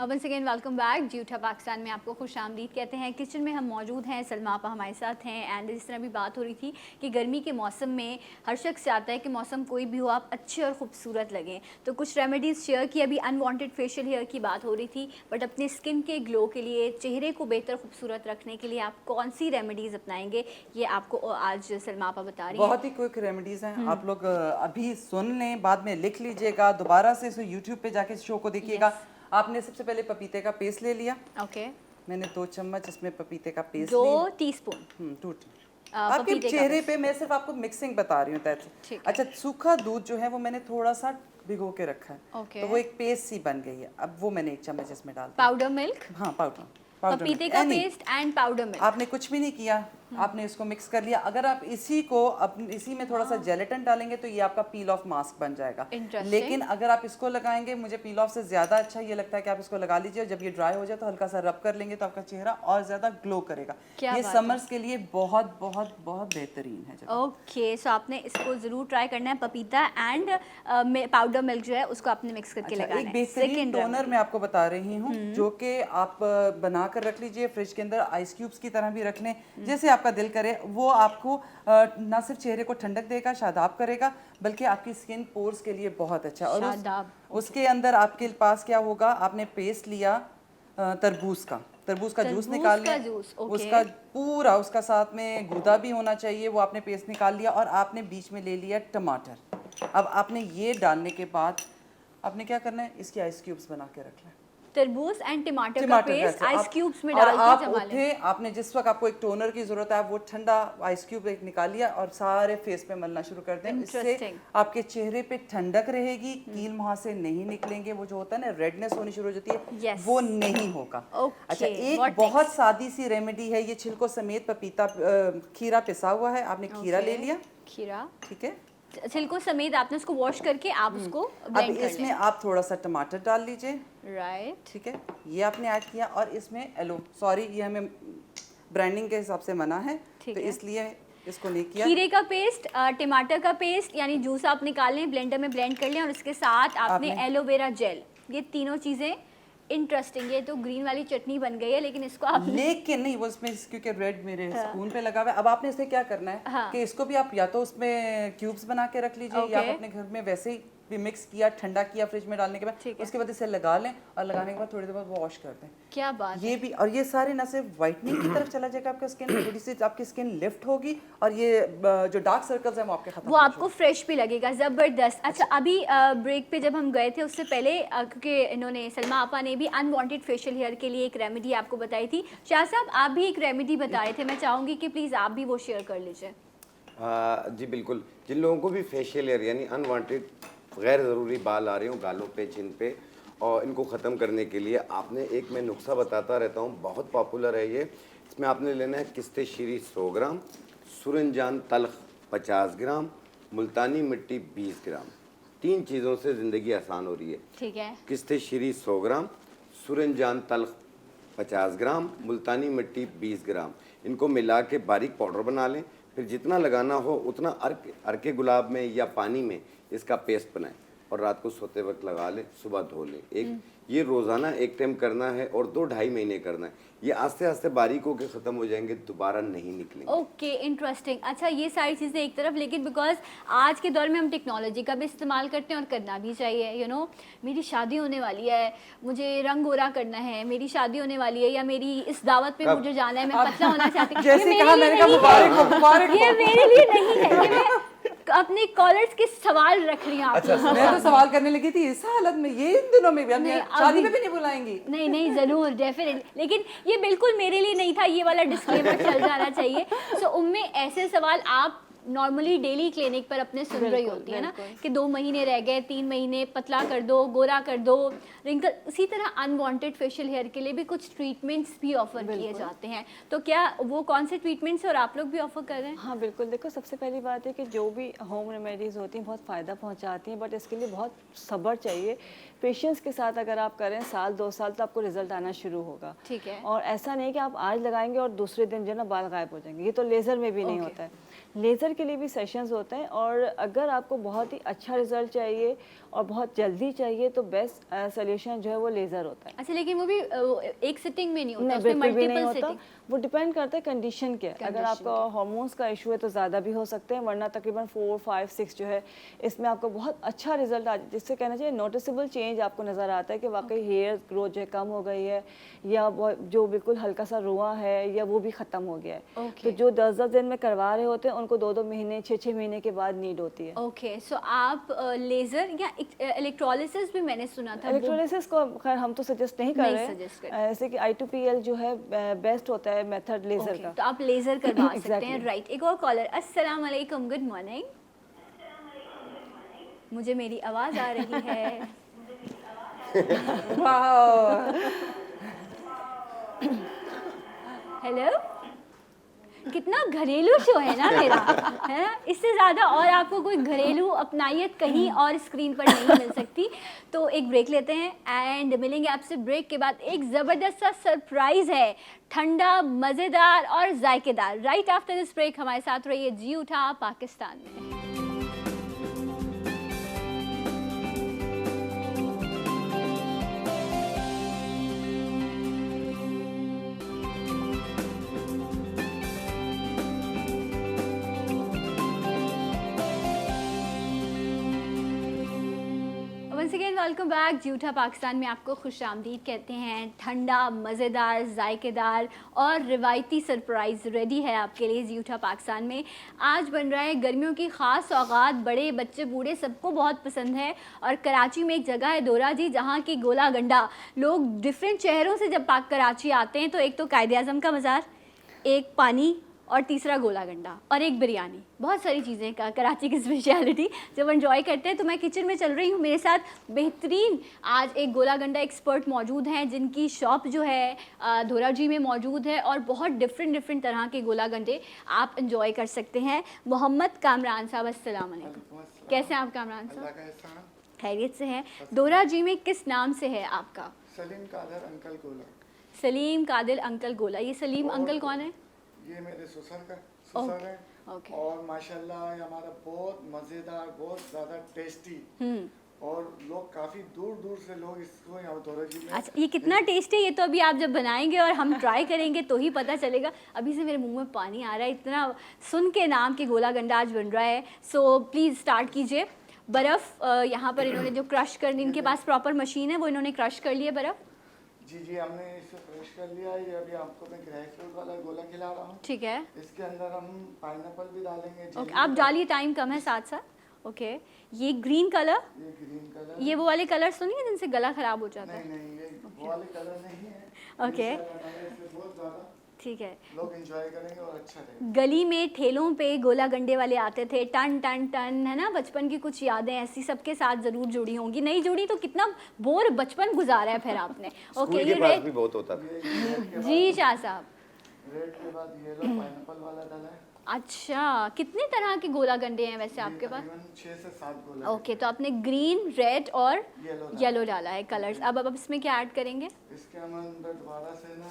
Once again welcome back. जी उठा पाकिस्तान में आपको खुश आमदीद कहते हैं। किचन में हम मौजूद हैं, सलमा आपा हमारे साथ हैं। एंड जिस तरह भी बात हो रही थी कि गर्मी के मौसम में हर शख्स चाहता है कि मौसम कोई भी हो आप अच्छे और ख़ूबसूरत लगें, तो कुछ रेमेडीज़ शेयर की। अभी अनवांटेड फेशियल हेयर की बात हो रही थी, बट अपने स्किन के ग्लो के लिए, चेहरे को बेहतर खूबसूरत रखने के लिए आप कौन सी रेमेडीज़ अपनाएंगे, ये आपको आज सलमा आपा बता रही हैं। बहुत ही क्विक रेमेडीज हैं, आप लोग अभी सुन लें, बाद में लिख लीजिएगा, दोबारा से यूट्यूब पे जाके शो को देखिएगा। आपने सबसे पहले पपीते का पेस्ट ले लिया। ओके, मैंने 2 चम्मच इसमें पपीते का पेस्ट 2 लिया। टीस्पून 2 पपीते आपके का चेहरे पेस्ट। पे मैं सिर्फ आपको मिक्सिंग बता रही हूँ। ठीक है। अच्छा, सूखा दूध जो है वो मैंने थोड़ा सा भिगो के रखा है, ओके। तो वो एक पेस्ट सी बन गई है। अब वो मैंने 1 चम्मच इसमें डाल दिया। पाउडर मिल्क, हाँ, पाउडर पपीते का पेस्ट एंड पाउडर मिल्क। आपने कुछ भी नहीं किया, आपने इसको मिक्स कर लिया। अगर आप इसी में थोड़ा सा जेलेटिन डालेंगे तो ये आपका पील ऑफ मास्क बन जाएगा। Interesting. लेकिन अगर आप इसको लगाएंगे, मुझे पील ऑफ से ज्यादा अच्छा ये लगता है कि आप इसको लगा लीजिए और जब ये ड्राई हो जाए तो हल्का सा रब कर लेंगे तो आपका चेहरा और ज्यादा ग्लो करेगा। क्या ये बात समर्स के लिए बहुत बहुत बहुत बेहतरीन है। ओके, सो आपने इसको जरूर ट्राई करना है। पपीता एंड पाउडर मिल्क जो है उसको आपने मिक्स करके अच्छा, लगाना एक है। बेहतरीन Second टोनर remedy। मैं आपको बता रही हूँ, जो कि आप बना कर रख लीजिए, फ्रिज के अंदर आइस क्यूब्स की तरह भी रख लें। जैसे आपका दिल करे वो आपको ना सिर्फ चेहरे को ठंडक देगा, शादाब करेगा, बल्कि आपकी स्किन पोर्स के लिए बहुत अच्छा। और शादाब, उसके अंदर आपके पास क्या होगा, आपने पेस्ट लिया तरबूज का जूस निकाल लिया, उसका पूरा उसका साथ में गूदा भी होना चाहिए, वो आपने पेस्ट निकाल लिया, और आपने बीच में ले लिया टमाटर। अब आपने ये डालने के बाद आपने क्या करना है, इसकी आइस क्यूब्स बना के रखना है। तरबूज एंड टमाटर का पेस्ट आइस क्यूब्स में डाल के आप जमा उठे, आपने जिस वक्त आपको एक टोनर की जरूरत है, वो ठंडा आइस क्यूब एक निकाल लिया और सारे फेस पे मलना शुरू कर दें। इससे आपके चेहरे पे ठंडक रहेगी, कील मुहां से नहीं निकलेंगे, वो जो होता है ना रेडनेस होनी शुरू हो जाती है, वो नहीं होगा। अच्छा, एक बहुत सादी सी रेमेडी है, ये छिलकों समेत पपीता खीरा पिसा हुआ है, आपने खीरा ले लिया, खीरा, ठीक है, छिलकों समेत आपने उसको वॉश करके आप उसको ब्लेंड कर लें। इसमें आप थोड़ा सा टमाटर डाल लीजिए, राइट, ठीक है, ये आपने ऐड किया, और इसमें ये हमें ब्रांडिंग के हिसाब से मना है, तो इसलिए इसको नहीं किया। खीरे का पेस्ट, टमाटर का पेस्ट यानी जूस आप निकाल लें, ब्लेंडर में ब्लेंड कर लें, और उसके साथ आपने एलोवेरा जेल, ये तीनों चीजें इंटरेस्टिंग है। तो ग्रीन वाली चटनी बन गई है, लेकिन इसको आप लेकिन नहीं, वो इसमें क्योंकि रेड मेरे स्पून पे लगा हुआ है। अब आपने इसे क्या करना है कि इसको भी आप या तो उसमें क्यूब्स बना के रख लीजिए, या आप अपने घर में वैसे ही भी मिक्स किया, ठंडा किया फ्रिज में डालने के बाद, उसके बाद इसे लगा लें, और लगाने के बाद थोड़ी देर बाद वॉश कर दें। क्या बात ये भी, और ये सारे ना सिर्फ व्हाइटनिंग की तरफ चला जाएगा आपका स्किन, थोड़ी सी आपकी स्किन लिफ्ट होगी, और ये जो डार्क सर्कल्स हैं वो आपके खत्म, वो आपको फ्रेश भी लगेगा, जबरदस्त। अच्छा, अभी ब्रेक पे जब हम गए थे उससे पहले, क्योंकि इन्होंने सलमा आपा ने भी अनवांटेड फेशियल हेयर के लिए एक रेमेडी आपको बताई थी, शाह साहब आप भी एक रेमेडी बता रहे थे, मैं चाहूंगी कि प्लीज आप भी वो शेयर कर लीजिए। जी बिल्कुल, जिन लोगों को भी फेशियल हेयर यानी अनवांटेड गैर ज़रूरी बाल आ रहे हो गालों पे, चिन पे, और इनको ख़त्म करने के लिए आपने एक मैं नुस्खा बताता रहता हूँ, बहुत पॉपुलर है ये। इसमें आपने लेना है किस्ते शीरी 100 ग्राम, सुरनजान तल्ख 50 ग्राम, मुल्तानी मिट्टी 20 ग्राम। 3 चीज़ों से ज़िंदगी आसान हो रही है। ठीक है, किस्ते शीरी 100 ग्राम, सुरनजान तल्ख 50 ग्राम, मुल्तानी मिट्टी 20 ग्राम, इनको मिला के बारीक पाउडर बना लें। फिर जितना लगाना हो उतना अर्के गुलाब में या पानी में इसका पेस्ट बनाएं, और रात को सोते वक्त लगा लें, सुबह धो लें। एक ये रोज़ाना एक टाइम करना है, और 2-2.5 महीने करना है। ये आस्ते आस्ते बारीक होकर ख़त्म हो जाएंगे, दोबारा नहीं निकलेंगे। Okay, interesting. अच्छा, ये सारी चीज़ें एक तरफ, लेकिन बिकॉज आज के दौर में हम टेक्नोलॉजी का भी इस्तेमाल करते हैं, और करना भी चाहिए। यू नो, मेरी शादी होने वाली है, मुझे रंग गोरा करना है, मेरी शादी होने वाली है, या मेरी इस दावत पे मुझे जाना है, मैं पतला होना चाहती हूँ, ये मेरे लिए नहीं है। ये मैं अपने कॉलर्स के सवाल रख रही हूँ आप लोगों मैं तो सवाल करने लगी थी इस हालत में, ये इन दिनों में भी हम शादी में भी नहीं बुलाएंगी। नहीं ज़रूर, डेफिनेटली, लेकिन ये बिल्कुल मेरे लिए नहीं था, ये वाला डिस्क्लेमर चल जाना चाहिए। सो उनमें ऐसे सवाल आप नॉर्मली डेली क्लिनिक पर अपने सुन रही होती है ना, कि 2 महीने रह गए, 3 महीने, पतला कर दो, गोरा कर दो, रिंकल। इसी तरह अनवांटेड फेशियल हेयर के लिए भी कुछ ट्रीटमेंट्स भी ऑफर किए जाते हैं, तो क्या वो कौन से ट्रीटमेंट्स और आप लोग भी ऑफर कर रहे हैं? हाँ बिल्कुल, देखो सबसे पहली बात है कि जो भी होम रेमेडीज़ होती हैं बहुत फ़ायदा पहुँचाती हैं, बट इसके लिए बहुत सब्र चाहिए, पेशेंस के साथ अगर आप करें 1-2 साल तो आपको रिजल्ट आना शुरू होगा। ठीक है, और ऐसा नहीं कि आप आज लगाएंगे और दूसरे दिन जो है ना बाल गायब हो जाएंगे, ये तो लेज़र में भी नहीं होता है। लेज़र के लिए भी सेशंस होते हैं, और अगर आपको बहुत ही अच्छा रिजल्ट चाहिए और बहुत जल्दी चाहिए तो बेस्ट सोल्यूशन जो है वो लेज़र होता है। अच्छा, लेकिन वो भी एक सिटिंग में नहीं होता, नहीं, उसमें बिल्कुल भी नहीं मल्टीपल होता, सिटिंग। वो डिपेंड करता है कंडीशन के। अगर आपका हार्मोन्स का इशू है तो ज़्यादा भी हो सकते हैं, वरना तकरीबन 4, 5, 6 जो है इसमें आपको बहुत अच्छा रिजल्ट आ, जिससे कहना चाहिए नोटिसेबल चेंज आपको नज़र आता है कि वाकई हेयर ग्रोथ जो है कम हो गई है, या जो बिल्कुल हल्का सा रुआ है या वो भी ख़त्म हो गया है। तो जो 10-10 दिन में करवा रहे होते हैं उनको 2-2 महीने, 6-6 महीने के बाद नीड होती है। ओके, सो आप लेज़र या इलेक्ट्रोलिसिस भी मैंने सुना था। इलेक्ट्रोलिसिस को खैर हम तो सजेस्ट नहीं कर रहे हैं, ऐसे कि I2PL जो है बेस्ट होता है मेथड लेज़र का, तो आप लेज़र करवा सकते हैं। राइट, एक और कॉलर। अस्सलाम वालेकुम, गुड मॉर्निंग। मुझे मेरी आवाज़ आ रही है। हेलो, कितना घरेलू शो है ना मेरा, है ना? इससे ज़्यादा और आपको कोई घरेलू अपनाइयत कहीं और स्क्रीन पर नहीं मिल सकती। तो एक ब्रेक लेते हैं, एंड मिलेंगे आपसे ब्रेक के बाद। एक ज़बरदस्त सा सरप्राइज़ है, ठंडा, मज़ेदार और जायकेदार। राइट आफ्टर दिस ब्रेक हमारे साथ रहिए जी उठा पाकिस्तान में। Welcome back. जूठा पाकिस्तान में आपको खुशामदीद कहते हैं। ठंडा, मज़ेदार, जायकेदार और रिवायती सरप्राइज़ रेडी है आपके लिए जूठा पाकिस्तान में। आज बन रहा है गर्मियों की ख़ास सौगात, बड़े बच्चे बूढ़े सबको बहुत पसंद है। और कराची में एक जगह है दोरा जी, जहाँ की गोला गंडा, लोग डिफरेंट शहरों से जब कराची आते हैं तो एक तो कायदे आज़म का मज़ार, एक पानी और तीसरा गोला गंडा और एक बिरयानी, बहुत सारी चीज़ें का कराची की स्पेशलिटी जब एंजॉय करते हैं। तो मैं किचन में चल रही हूँ, मेरे साथ बेहतरीन आज एक गोला गंडा एक्सपर्ट मौजूद हैं जिनकी शॉप जो है धोरा जी में मौजूद है और बहुत डिफरेंट तरह के गोला गंडे आप एंजॉय कर सकते हैं। मोहम्मद कामरान साहब, अस्सलाम वालेकुम। कैसे हैं आप कामरान साहब? खैरियत से हैं। दोरा जी में किस नाम से है आपका? सलीम कादिर अंकल गोला। सलीम कादिर अंकल गोला। ये सलीम अंकल कौन है? ये मेरे ससुर है। ओके। और माशाल्लाह ये हमारा बहुत मज़ेदार, बहुत ज़्यादा टेस्टी, और लोग काफ़ी दूर दूर से लोग इसको यहाँ दोरा जी में। अच्छा, ये कितना टेस्टी है ये तो अभी आप जब बनाएंगे और हम ट्राई करेंगे तो ही पता चलेगा। अभी से मेरे मुंह में पानी आ रहा है, इतना सुन के नाम के गोला गंडा आज बन रहा है। सो प्लीज़ स्टार्ट कीजिए। बर्फ़ यहाँ पर इन्होंने जो क्रश कर, इनके पास प्रॉपर मशीन है, वो इन्होंने क्रश कर लिया बर्फ़। जी हमने इसे क्रश कर लिया है। ये अभी आपको मैं ड्राई फ्रूट वाला गोला खिला रहा हूँ। ठीक है। इसके अंदर हम पाइनएप्पल भी डालेंगे। ओके, आप डालिए, टाइम कम है साथ साथ। ओके, ये ग्रीन कलर, ये ग्रीन कलर, ये वो वाले कलर सुनिए जिनसे गला ख़राब हो जाता है। नहीं ये वो वाले कलर नहीं है। ओके, इससे बहुत ज़्यादा ठीक है। लोग एंजॉय करेंगे और अच्छा रहेगा। गली में ठेलों पे गोला गंडे वाले आते थे, टन टन टन, है ना? बचपन की कुछ यादें ऐसी सबके साथ ज़रूर जुड़ी होंगी। नहीं जुड़ी तो कितना बोर बचपन गुजारा है फिर आपने। ओके, स्कूल ये के पास भी बहुत होता था। जी शाह साहब। रेड के बाद ये लो पाइनएप्पल वाला डाला है। अच्छा, कितने तरह के गोला गंडे हैं वैसे आपके पास? 6 से 7 गोला। ओके, तो आपने ग्रीन, रेड और येलो डाला है कलर्स। अब इसमें क्या ऐड करेंगे? इसके हम अंदर दोबारा से ना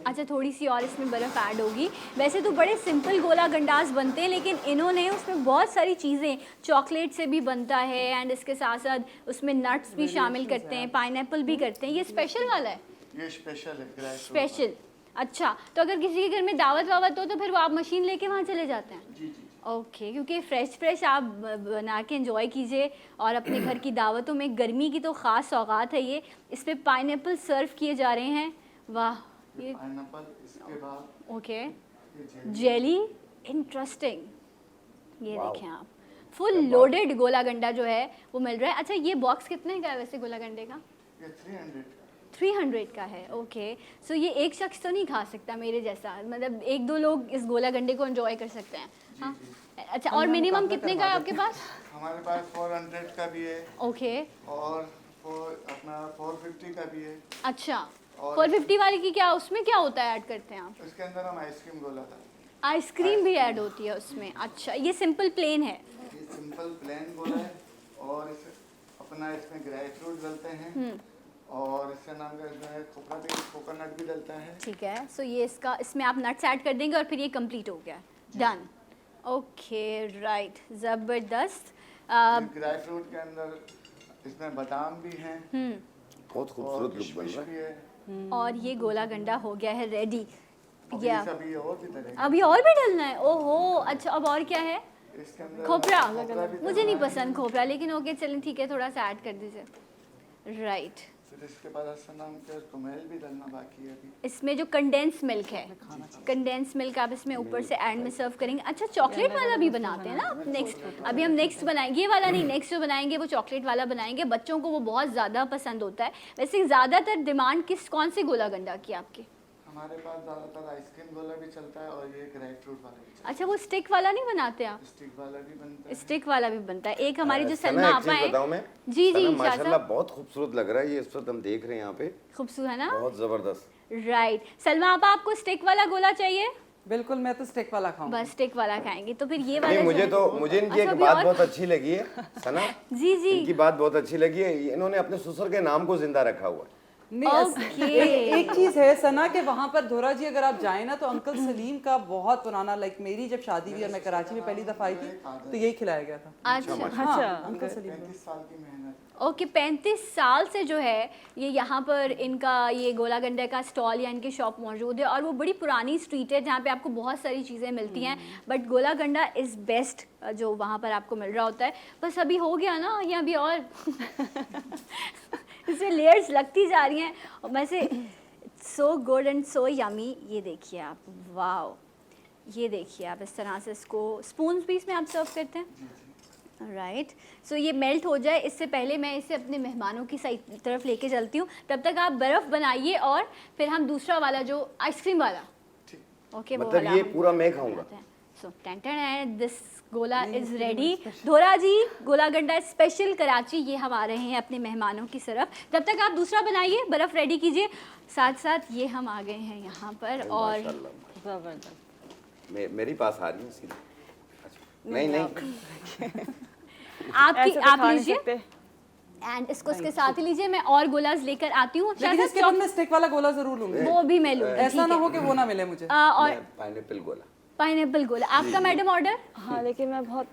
अच्छा, थोड़ी सी और इसमें बर्फ़ ऐड होगी। वैसे तो बड़े सिंपल गोला गंडास बनते हैं, लेकिन इन्होंने उसमें बहुत सारी चीज़ें, चॉकलेट से भी बनता है एंड इसके साथ साथ उसमें नट्स भी शामिल करते हैं, पाइनएप्पल भी करते हैं। ये स्पेशल वाला है? ये स्पेशल है। स्पेशल। अच्छा, तो अगर किसी के घर में दावत वावत हो तो फिर वो आप मशीन लेके वहाँ चले जाते हैं? जी ओके, क्योंकि फ्रेश आप बना के एंजॉय कीजिए। और अपने घर की दावतों में गर्मी की तो ख़ास सौगात है ये। इस पर पाइनएप्पल सर्व किए जा रहे हैं। वाह, ये पाइनएप्पल। इसके बाद ओके, जेली, इंटरेस्टिंग। ये देखें आप, फुल लोडेड गोला गंडा जो है वो मिल रहा है। अच्छा, ये बॉक्स कितने का है वैसे गोला गंडे का? ये 300 का है। ओके, सो ये एक शख्स तो नहीं खा सकता मेरे जैसा, मतलब एक दो लोग इस गोला गंडे को एंजॉय कर सकते हैं। हाँ, अच्छा, और मिनिमम कितने का है आपके पास? हमारे पास 400 का भी है। ओके, और अपना 450 का भी है। अच्छा, 450 वाली की क्या, उसमें क्या होता है, ऐड करते हैं आप? उसके अंदर हम आइसक्रीम गोला था। आइसक्रीम भी ऐड होती है उसमें? अच्छा, ये सिंपल प्लेन है? ये सिंपल प्लेन गोला है। और इसे अपना इसमें ड्राई फ्रूट डलते हैं और इससे नाम का जो है कोकोनट भी डलता है। ठीक है, सो ये इसमें आप नट्स ऐड कर देंगे और फिर ये कंप्लीट हो गया, डन। ओके, राइट, ज़बरदस्त। ड्राई फ्रूट के अंदर इसमें बादाम भी हैं। बहुत खूबसूरत लुक बन रहा भी है। है। और ये गोला गंडा हो गया है रेडी। अभी और भी डलेगा। अभी और भी डलना है? ओहो, अच्छा, अब और क्या है? इसके अंदर खोपरा। भी मुझे नहीं पसंद खोपरा, लेकिन ओके चलें, ठीक है, थोड़ा सा ऐड कर दीजिए। राइट, फिर इसके बाद नाम का कुमेल भी डलना बाकी है अभी। इसमें जो कंडेंस मिल्क है, कंडेंस मिल्क आप इसमें ऊपर से एंड में सर्व करेंगे। अच्छा, चॉकलेट वाला भी बनाते हैं ना आप? नेक्स्ट, अभी हम नेक्स्ट बनाएंगे, ये वाला नहीं, नेक्स्ट जो बनाएंगे वो चॉकलेट वाला बनाएंगे। बच्चों को वो बहुत ज़्यादा पसंद होता है। वैसे ज़्यादातर डिमांड कौन से गोला गंडा की आपकी? हमारे पास ज़्यादातर आइसक्रीम गोला भी चलता है और ये ड्राई फ्रूट वाला भी चलता अच्छा, वो स्टिक वाला नहीं बनाते आप? है। स्टिक वाला भी बनता है। स्टिक वाला भी बनता है। एक हमारी जो सना, सलमा एक आपा चीज़ है। बताऊं मैं? जी सना, शाह माशाल्लाह साहब, बहुत खूबसूरत लग रहा है ये इस वक्त हम देख रहे हैं यहाँ पे, खूबसूरत है ना? बहुत जबरदस्त। राइट, सलमा आपा, आपको स्टिक वाला गोला चाहिए? बिल्कुल, मैं तो स्टिक वाला खाऊंगा। बस स्टिक वाला खाएंगे तो फिर ये वाला नहीं, मुझे इनकी अच्छा, एक अभी बात और? बहुत अच्छी लगी है सना। जी इनकी बात बहुत अच्छी लगी है, इन्होंने अपने ससुर के नाम को जिंदा रखा हुआ है। नहीं, एक चीज है सना के वहाँ पर धोरा जी अगर आप जाए ना तो अंकल सलीम का बहुत पुराना, लाइक मेरी जब शादी हुई और मैं कराची में पहली दफा आई थी तो यही खिलाया गया था। अच्छा, हाँ, अंकल सलीम का। 35 साल की मेहनत। ओके 35 साल से जो है ये यहाँ पर इनका ये गोला गंडा का स्टॉल या इनकी शॉप मौजूद है और वो बड़ी पुरानी स्ट्रीट है जहाँ पे आपको बहुत सारी चीज़ें मिलती हैं बट गोला गंडा इज़ बेस्ट जो वहाँ पर आपको मिल रहा होता है। बस अभी हो गया ना या अभी और इसमें लेयर्स लगती जा रही हैं और वैसे so good and so yummy. ये देखिए आप, वाओ, ये देखिए आप इस तरह से इसको स्पून पीस में आप सर्व करते हैं, राइट। सो ये मेल्ट हो जाए इससे पहले मैं इसे अपने मेहमानों की साइड तरफ लेके चलती हूँ, तब तक आप बर्फ़ बनाइए और फिर हम दूसरा वाला जो आइसक्रीम वाला, ओके, वो मतलब वाला ये हम पूरा मैं खाऊंगा। सो टेंटन दिस गोला इज़ रेडी। धोरा जी गोला गंडा स्पेशल कराची ये हम आ रहे हैं अपने मेहमानों की तरफ, तब तक आप दूसरा बनाइए, बर्फ़ रेडी कीजिए। साथ साथ ये हम आ गए हैं यहाँ पर और ज़बरदस्त। मेरी पास आ रही है सीधा। अच्छा, नहीं आपकी ऐसे तो आप खा नहीं लीजिए सकते। एंड इसको इसके साथ ही लीजिए। मैं और गोलाज लेकर आती हूँ। लेकिन इसके बाद मैं स्टिक वाला गोला जरूर लूंगी, वो भी मैं लूँगी, ऐसा ना हो कि वो ना मिले मुझे। और पाइनएप्पल गोला। पाइनएप्पल गोला आपका मैडम ऑर्डर हाँ, लेकिन मैं बहुत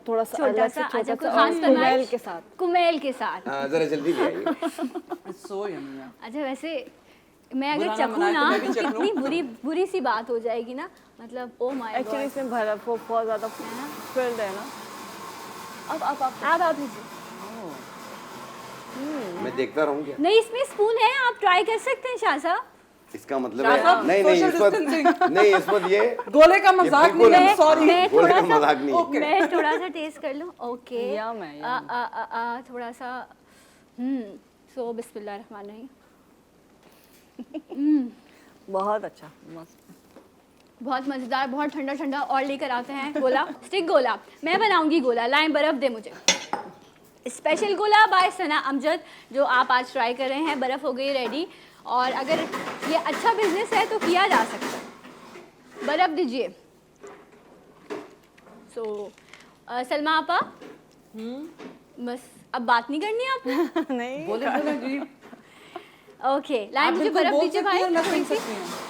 थोड़ा सा छोटा अलग से सा, अच्छा कोई छोटा खास सा फरमाइश कुमेल के साथ। कुमेल के साथ। जरा जल्दी ले आइए। It's so yummy। अच्छा वैसे मैं अगर बुरा ना चखूँ मनाए तो ना मैं भी तो चख लूं। कितनी बुरी सी बात हो जाएगी ना, मतलब ओ माय एक्चुअली गॉड। इसमें बर्फ वो बहुत ज़्यादा फिल्ड है ना। अब आप लीजिए। मैं देखता रहूं क्या? नहीं इसमें स्पून है, आप ट्राई कर सकते हैं शाह साहब। इसका मतलब साहब, है नहीं नहीं social इस वक्त distancing। नहीं इस वक्त ये गोले का मजाक बिल्कुल नहीं है। है, सॉरी। मैं गोले थोड़ा का सा मजाक नहीं। ओके। मैं थोड़ा सा टेस्ट कर लूँ, ओके। यम है, यम। थोड़ा सा सो बिस्मिल्लाह रहमान रहीम। बहुत अच्छा, मस्त। बहुत मज़ेदार, बहुत ठंडा ठंडा। और लेकर आते हैं गोला, स्टिक गोला। मैं बनाऊंगी गोला, लाएं बर्फ़ दे मुझे। स्पेशल गोला बाय सना अमजद जो आप आज ट्राई कर रहे हैं। बर्फ़ हो गई रेडी और अगर ये अच्छा बिजनेस है तो किया जा सकता है। बर्फ़ दीजिए। सो सलमा आपा, बस अब बात नहीं करनी आप? नहीं, बोले बोले जी। ओके लाएं आप मुझे बिल्कुल बर्फ़ बोल दीजिए सकती भाई हैं और मैं थोड़ी सुन सी। सकती हूँ।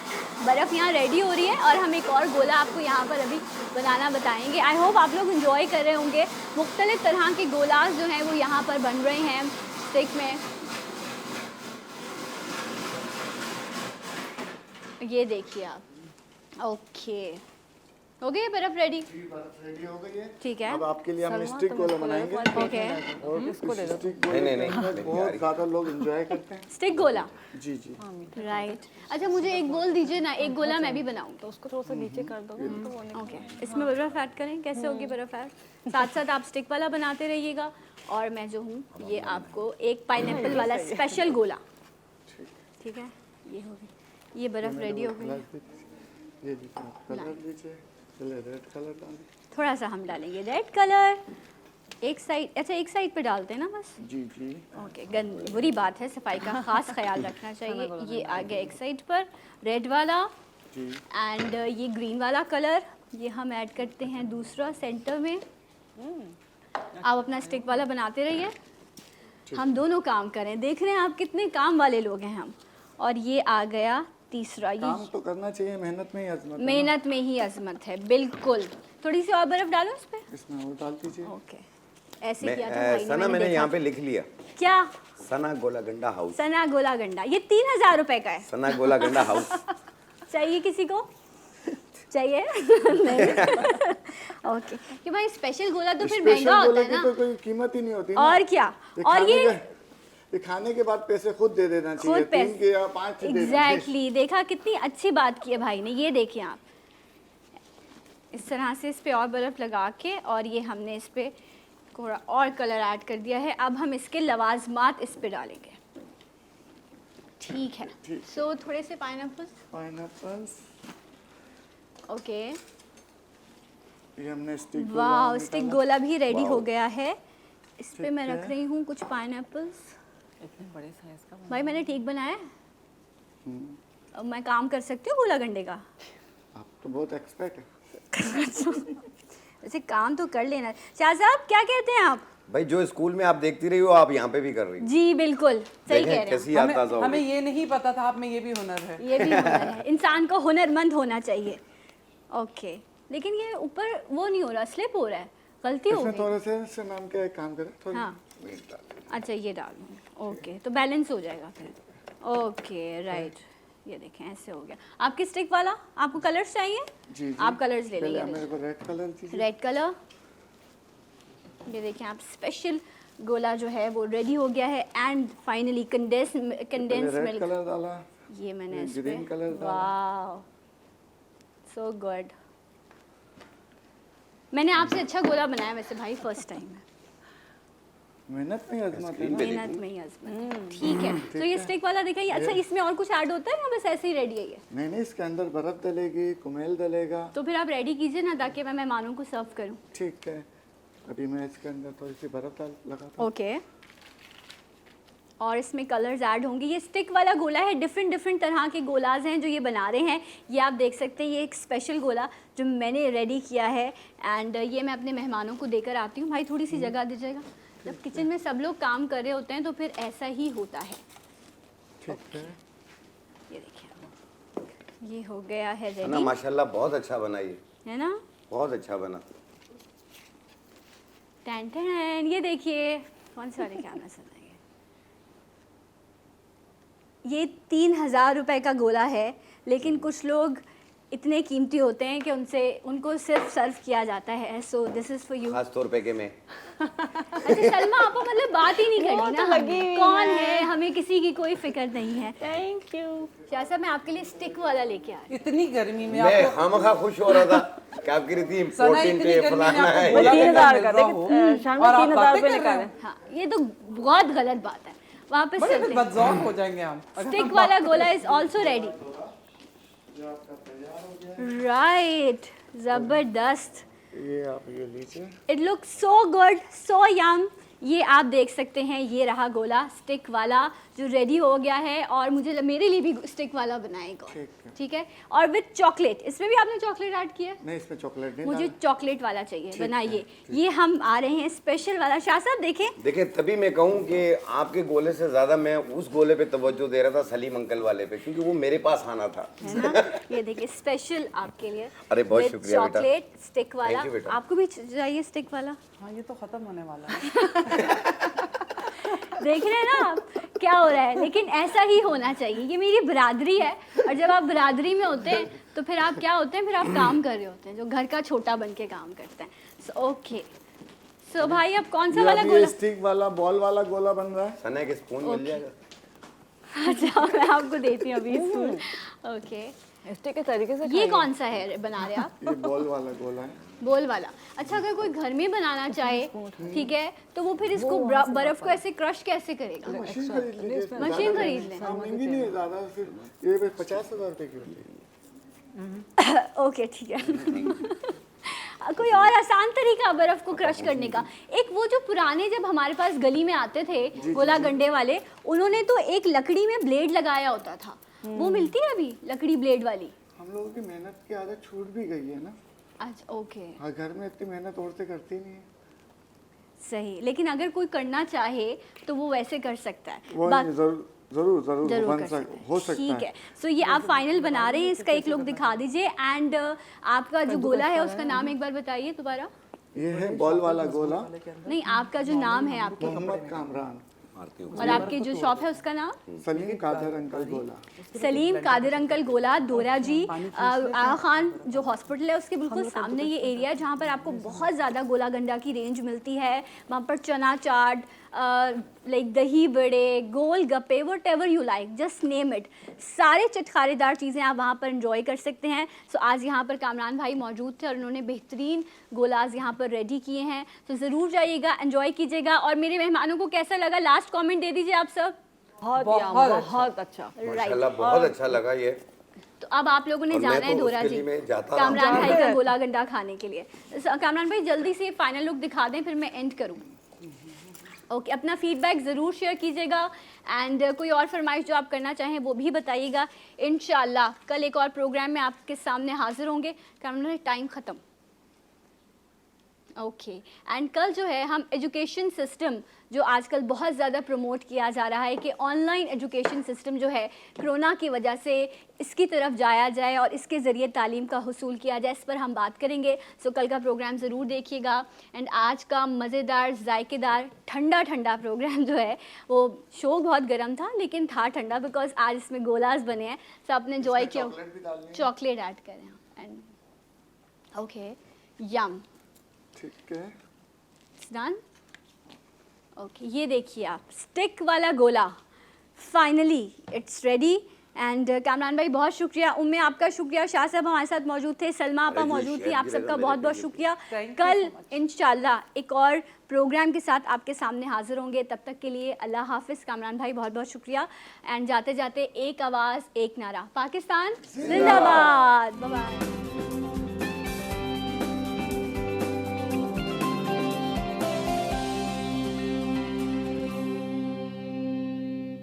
बर्फ़ यहाँ रेडी हो रही है और हम एक और गोला आपको यहाँ पर अभी बनाना बताएंगे। आई होप आप लोग इंजॉय कर रहे होंगे। मुख्तलिफ तरह के गोलास जो हैं वो यहाँ पर बन रहे हैं स्टिक में। ये देखिए आप, ओके हो गई बर्फ़ रेडी? बर्फ रेडी हो गई है। ठीक है, अब आपके लिए हम सलमा, स्टिक तुम गोला इसको ले लो, बनाएंगे ओके। और इसको ले लो। स्टिक गोले नहीं, के अंदर नहीं, बहुत ज़्यादा लोग एंजॉय करते हैं। स्टिक गोला, जी जी। राइट। अच्छा मुझे एक बोल दीजिए ना, एक गोला मैं भी बनाऊँ। तो उसको थोड़ा सा नीचे कर दो तो वो नहीं। ओके इसमें बर्फ़ ऐड करें, कैसे होगी बर्फ़ ऐड? साथ साथ आप स्टिक वाला बनाते रहिएगा और मैं जो हूँ ये आपको एक पाइनएप्पल वाला स्पेशल गोला, ठीक है। ये हो गई, ये बर्फ़ रेडी हो गई। ये देखिए कलर दीजिए, चले रेड कलर डाल। थोड़ा सा हम डालेंगे रेड कलर एक साइड। अच्छा एक साइड पे डालते हैं ना बस? जी जी। ओके गंद बुरी बात है, सफाई का खास ख्याल रखना चाहिए। ये आ गया एक साइड पर रेड वाला जी। एंड ये ग्रीन वाला कलर ये हम ऐड करते हैं दूसरा सेंटर में। आप अपना स्टिक वाला बनाते रहिए, हम दोनों काम करें। देख रहे हैं आप कितने काम वाले लोग हैं हम। और ये आ गया तीसरा। ये काम तो करना चाहिए, मेहनत में ही अजमत है ना। मेहनत में ही अजमत है, बिल्कुल। थोड़ी सी और बर्फ डालो इस पे। इसमें और डाल दीजिए। ओके ऐसे किया था भाई ने, सना मैंने देखा। यहाँ पे लिख लिया क्या? सना गोला गंडा हाउस। सना गोला गंडा, ये 3000 रुपए का है। सना गोला गंडा हाउस। चाहिए किसी को? चाहिए? ओके कि भाई स्पेशल गोला तो फिर महंगा स्पेशल होता गोले है की ना। तो कोई कीमत ही नहीं होती ना। और क्या? और ये खाने के बाद पैसे खुद दे देना चाहिए। खुद पैसे 3 के या 5 दे देना चाहिए। एग्जैक्टली, देखा कितनी अच्छी बात की है भाई ने। ये देखिए आप इस तरह से इस पे और बर्फ लगा के और ये हमने इस पे थोड़ा और कलर ऐड कर दिया है। अब हम इसके लवाजमात इस पे डालेंगे, ठीक है। सो थोड़े से पाइनएप्पल्स। ओके ये हमने स्टिक वाह, स्टिक गोला भी रेडी हो गया है। इस पे ठीक मैं रख है। रही हूँ कुछ पाइनएप्पल्स। इतने बड़े साइज का भाई मैंने ठीक बनाया है? अब मैं काम कर सकती हूँ गोला गंडे का? आप तो बहुत एक्सपर्ट है। वैसे काम तो कर लेना। शाह साहब क्या कहते हैं आप? भाई जो स्कूल में आप देखती रही हो आप यहाँ पे भी कर रही हो। जी बिल्कुल सही कह देखें रहे हैं। कैसी याद ताज़ा हो हमें गई। ये नहीं पता था आप में ये भी हुनर है। ये भी हुनर है, इंसान को हुनरमंद होना चाहिए। ओके लेकिन ये ऊपर वो नहीं हो रहा, स्लिप हो रहा है, गलती हो इसमें गई। थोड़े से नाम का एक काम करें थोड़ी हाँ अच्छा ये डालूँ, ओके, तो बैलेंस हो जाएगा फिर। ओके राइट, ये देखें ऐसे हो गया। आपकी स्टिक वाला, आपको कलर्स चाहिए? जी जी। आप कलर्स ले पहले लीजिए। मेरे को रेड कलर दीजिए। रेड कलर, ये देखिए आप स्पेशल गोला जो है वो रेडी हो गया है। And finally condense red milk, colour डाला, ये मैंने इस पे, ग्रीन कलर डाला। वाह सो गुड। मैंने आपसे अच्छा गोला बनाया वैसे भाई, फर्स्ट टाइम है, मेहनत में आजमाते हैं ना। मेहनत में ही आजमाया। ठीक है, तो ये स्टिक वाला दिखाइए। अच्छा इसमें और कुछ ऐड होता है या बस ऐसे ही रेडी है ये? नहीं नहीं, इसके अंदर बर्फ डलेगी, कुमेल डलेगा। तो फिर आप रेडी कीजिए ना, ताकि मैं मेहमानों को सर्व करूं। ठीक है, अभी मैं इसके अंदर थोड़ी सी बर्फ डाल लगाता हूँ। ओके, और इसमें कलर्स ऐड होंगे। ये स्टिक वाला गोला है, डिफरेंट तरह के गोलाज हैं जो ये बना रहे हैं। ये आप देख सकते हैं, ये एक स्पेशल गोला जो मैंने रेडी किया है। एंड ये मैं अपने मेहमानों को देकर आती हूँ। भाई थोड़ी सी जगह दीजिएगा। जब किचन में सब लोग काम कर रहे होते हैं तो फिर ऐसा ही होता है। ठीक है, ये देखिए, ये हो गया है है ना, रेडी, माशाल्लाह बहुत अच्छा बना ये, है ना। बहुत अच्छा बना। टैन टैन, ये देखिए कौन सा वाले कैमरा चल रहा है। ये 3000 रुपए का गोला है, लेकिन कुछ लोग इतने कीमती होते हैं कि उनको सिर्फ सर्व किया जाता है। So this is for you. खास तौर पे कि मैं अच्छा सलमा, आपको मतलब बात ही नहीं करनी ना, लगी हुई कौन है, हमें किसी की कोई फिक्र नहीं है। Thank you. शाह साहब मैं आपके लिए स्टिक वाला लेके आ रही इतनी गर्मी में मैं आपको खामखा खुश हो रहा था कि आपकी रीति सना इम्पोर्टेंट इतनी है, गर्मी में फलाना आपको है। गोला 3000 गंडा का, मिल रहा हो, देखिए शाम और में आप 3000 बातें रुपए कर रहे निकाले। हैं। हाँ, ये तो बहुत गलत बात है। वापस बड़े चलते हैं। बदजौक हो जाएंगे हम। स्टिक वाला गोला इज ऑल्सो रेडी। राइट, जबरदस्त। ये आप ये लीजिए। इट लुक सो गुड, सो यम। ये आप देख सकते हैं, ये रहा गोला स्टिक वाला जो रेडी हो गया है। और मेरे लिए भी स्टिक वाला बनाएगा, ठीक है। ठीक है। और विद चॉकलेट, इसमें भी आपने चॉकलेट ऐड किया है? नहीं, इसमें चॉकलेट नहीं मुझे डाला। चॉकलेट वाला चाहिए, ठीक बनाइए। है, ये हम आ रहे हैं स्पेशल वाला। शाह साहब देखें, देखिए तभी मैं कहूँ कि आपके गोले से ज्यादा मैं उस गोले पे तवज्जो दे रहा था, सलीम अंकल वाले पे, क्योंकि वो मेरे पास आना था। है ना। ये देखिए स्पेशल आपके लिए। अरे बहुत with शुक्रिया बेटा। चॉकलेट स्टिक वाला। Thank you बेटा। आपको भी चाहिए स्टिक वाला? हाँ ये तो खत्म होने वाला है। देख रहे हैं ना आप क्या हो रहा है, लेकिन ऐसा ही होना चाहिए। ये मेरी बिरादरी है, और जब आप बिरादरी में होते हैं तो फिर आप क्या होते हैं, फिर आप काम कर रहे होते हैं, जो घर का छोटा बन के काम करते हैं। सो ओके, सो भाई अब कौन सा ये वाला अभी गोला? स्टिक वाला बॉल वाला गोला बन रहा है। सना के स्पून मिल जाएगा। अच्छा मैं आपको देती हूँ अभी स्पून। ओके, स्टिक के तरीके से ये खाइए। कौन सा है बना रहे आप? ये बॉल वाला गोला है। बोल वाला। अच्छा अगर कोई घर में बनाना चाहे, ठीक है, तो वो फिर इसको बर्फ को ऐसे क्रश कैसे करेगा? मशीन खरीद लीजिए। मशीन खरीद लें। हाँ, महंगी नहीं है ज़्यादा, सिर्फ ये 50,000 रुपए की होती है। ओके ठीक है। कोई और आसान तरीका बर्फ को क्रश करने का? एक वो जो पुराने जब हमारे पास गली में आते थे गोला गंडे वाले, उन्होंने तो एक लकड़ी में ब्लेड लगाया होता था। वो मिलती है अभी लकड़ी ब्लेड वाली? हम लोगों की मेहनत की आदत छूट भी गई है ना। अच्छा ओके, हाँ, घर में इतनी मेहनत औरतें करती नहीं है। सही। लेकिन अगर कोई करना चाहे तो वो वैसे कर सकता है। वो बात- जरूर जरूर जरूर जरूर बन कर सकते हैं। हो सकता ठीक है। है। सो ये आप फाइनल बना रहे हैं, इसका एक लुक दिखा दीजिए। एंड आपका जो गोला है उसका नाम एक बार बताइए दोबारा। ये है बॉल वाला गोला, नहीं, आपका जो नाम है आपके, मोहम्मद कामरान, और आपकी जो शॉप है उसका नाम? सलीम कादर अंकल गोला। सलीम कादिर अंकल गोला, दोरा जी, आगा खान जो हॉस्पिटल है उसके बिल्कुल सामने ये एरिया है जहाँ पर आपको बहुत ज़्यादा गोला गंडा की रेंज मिलती है। वहाँ पर चना चाट, लाइक दही बड़े, गोल गप्पे, what ever you like, just name it, सारे चटखारेदार चीज़ें आप वहाँ पर इंजॉय कर सकते हैं। सो आज यहाँ पर कामरान भाई मौजूद थे और उन्होंने बेहतरीन गोलाज यहाँ पर रेडी किए हैं। तो ज़रूर जाइएगा, एंजॉय कीजिएगा। और मेरे मेहमानों को कैसा लगा, लास्ट कमेंट दे दीजिए आप सब। बहुत अच्छा। माशाल्लाह बहुत अच्छा लगा ये। तो अब आप लोगों ने और मैं जाना है तो दोरा उसके जी लिए मैं जाता कामरान रहा। भाई का गोला गंडा खाने के लिए। कामरान भाई जल्दी से फाइनल लुक दिखा दें, फिर मैं एंड करूँ। ओके, अपना फीडबैक ज़रूर शेयर कीजिएगा। एंड कोई और फरमाइश जो आप करना चाहें वो भी बताइएगा। इंशाल्लाह कल एक और प्रोग्राम में आपके सामने हाजिर होंगे। कामरान भाई टाइम ख़त्म। ओके एंड कल जो है हम एजुकेशन सिस्टम जो आजकल बहुत ज़्यादा प्रमोट किया जा रहा है कि ऑनलाइन एजुकेशन सिस्टम जो है कोरोना की वजह से इसकी तरफ जाया जाए और इसके ज़रिए तालीम का हुसूल किया जाए, इस पर हम बात करेंगे। सो कल का प्रोग्राम ज़रूर देखिएगा। एंड आज का मज़ेदार जायकेदार ठंडा ठंडा प्रोग्राम जो है वो शो बहुत गर्म था लेकिन था ठंडा बिकॉज आज इसमें गोलास बने हैं। सो आपने एंजॉय किया, चॉकलेट भी डालनी है। चॉकलेट ऐड करें एंड ओके यम ठीक है। डन। ओके ये देखिए आप स्टिक वाला गोला finally it's ready. And Kamran भाई बहुत शुक्रिया, उम्मे आपका शुक्रिया, शाह साहब हमारे साथ मौजूद थे, सलमा आपा मौजूद थी, आप सबका बहुत बहुत शुक्रिया। कल इंशाल्लाह एक और प्रोग्राम के साथ आपके सामने हाजिर होंगे, तब तक के लिए अल्लाह हाफिज़। कामरान भाई बहुत बहुत शुक्रिया। एंड जाते जाते एक आवाज़ एक नारा, पाकिस्तान जिंदाबाद। Bye bye.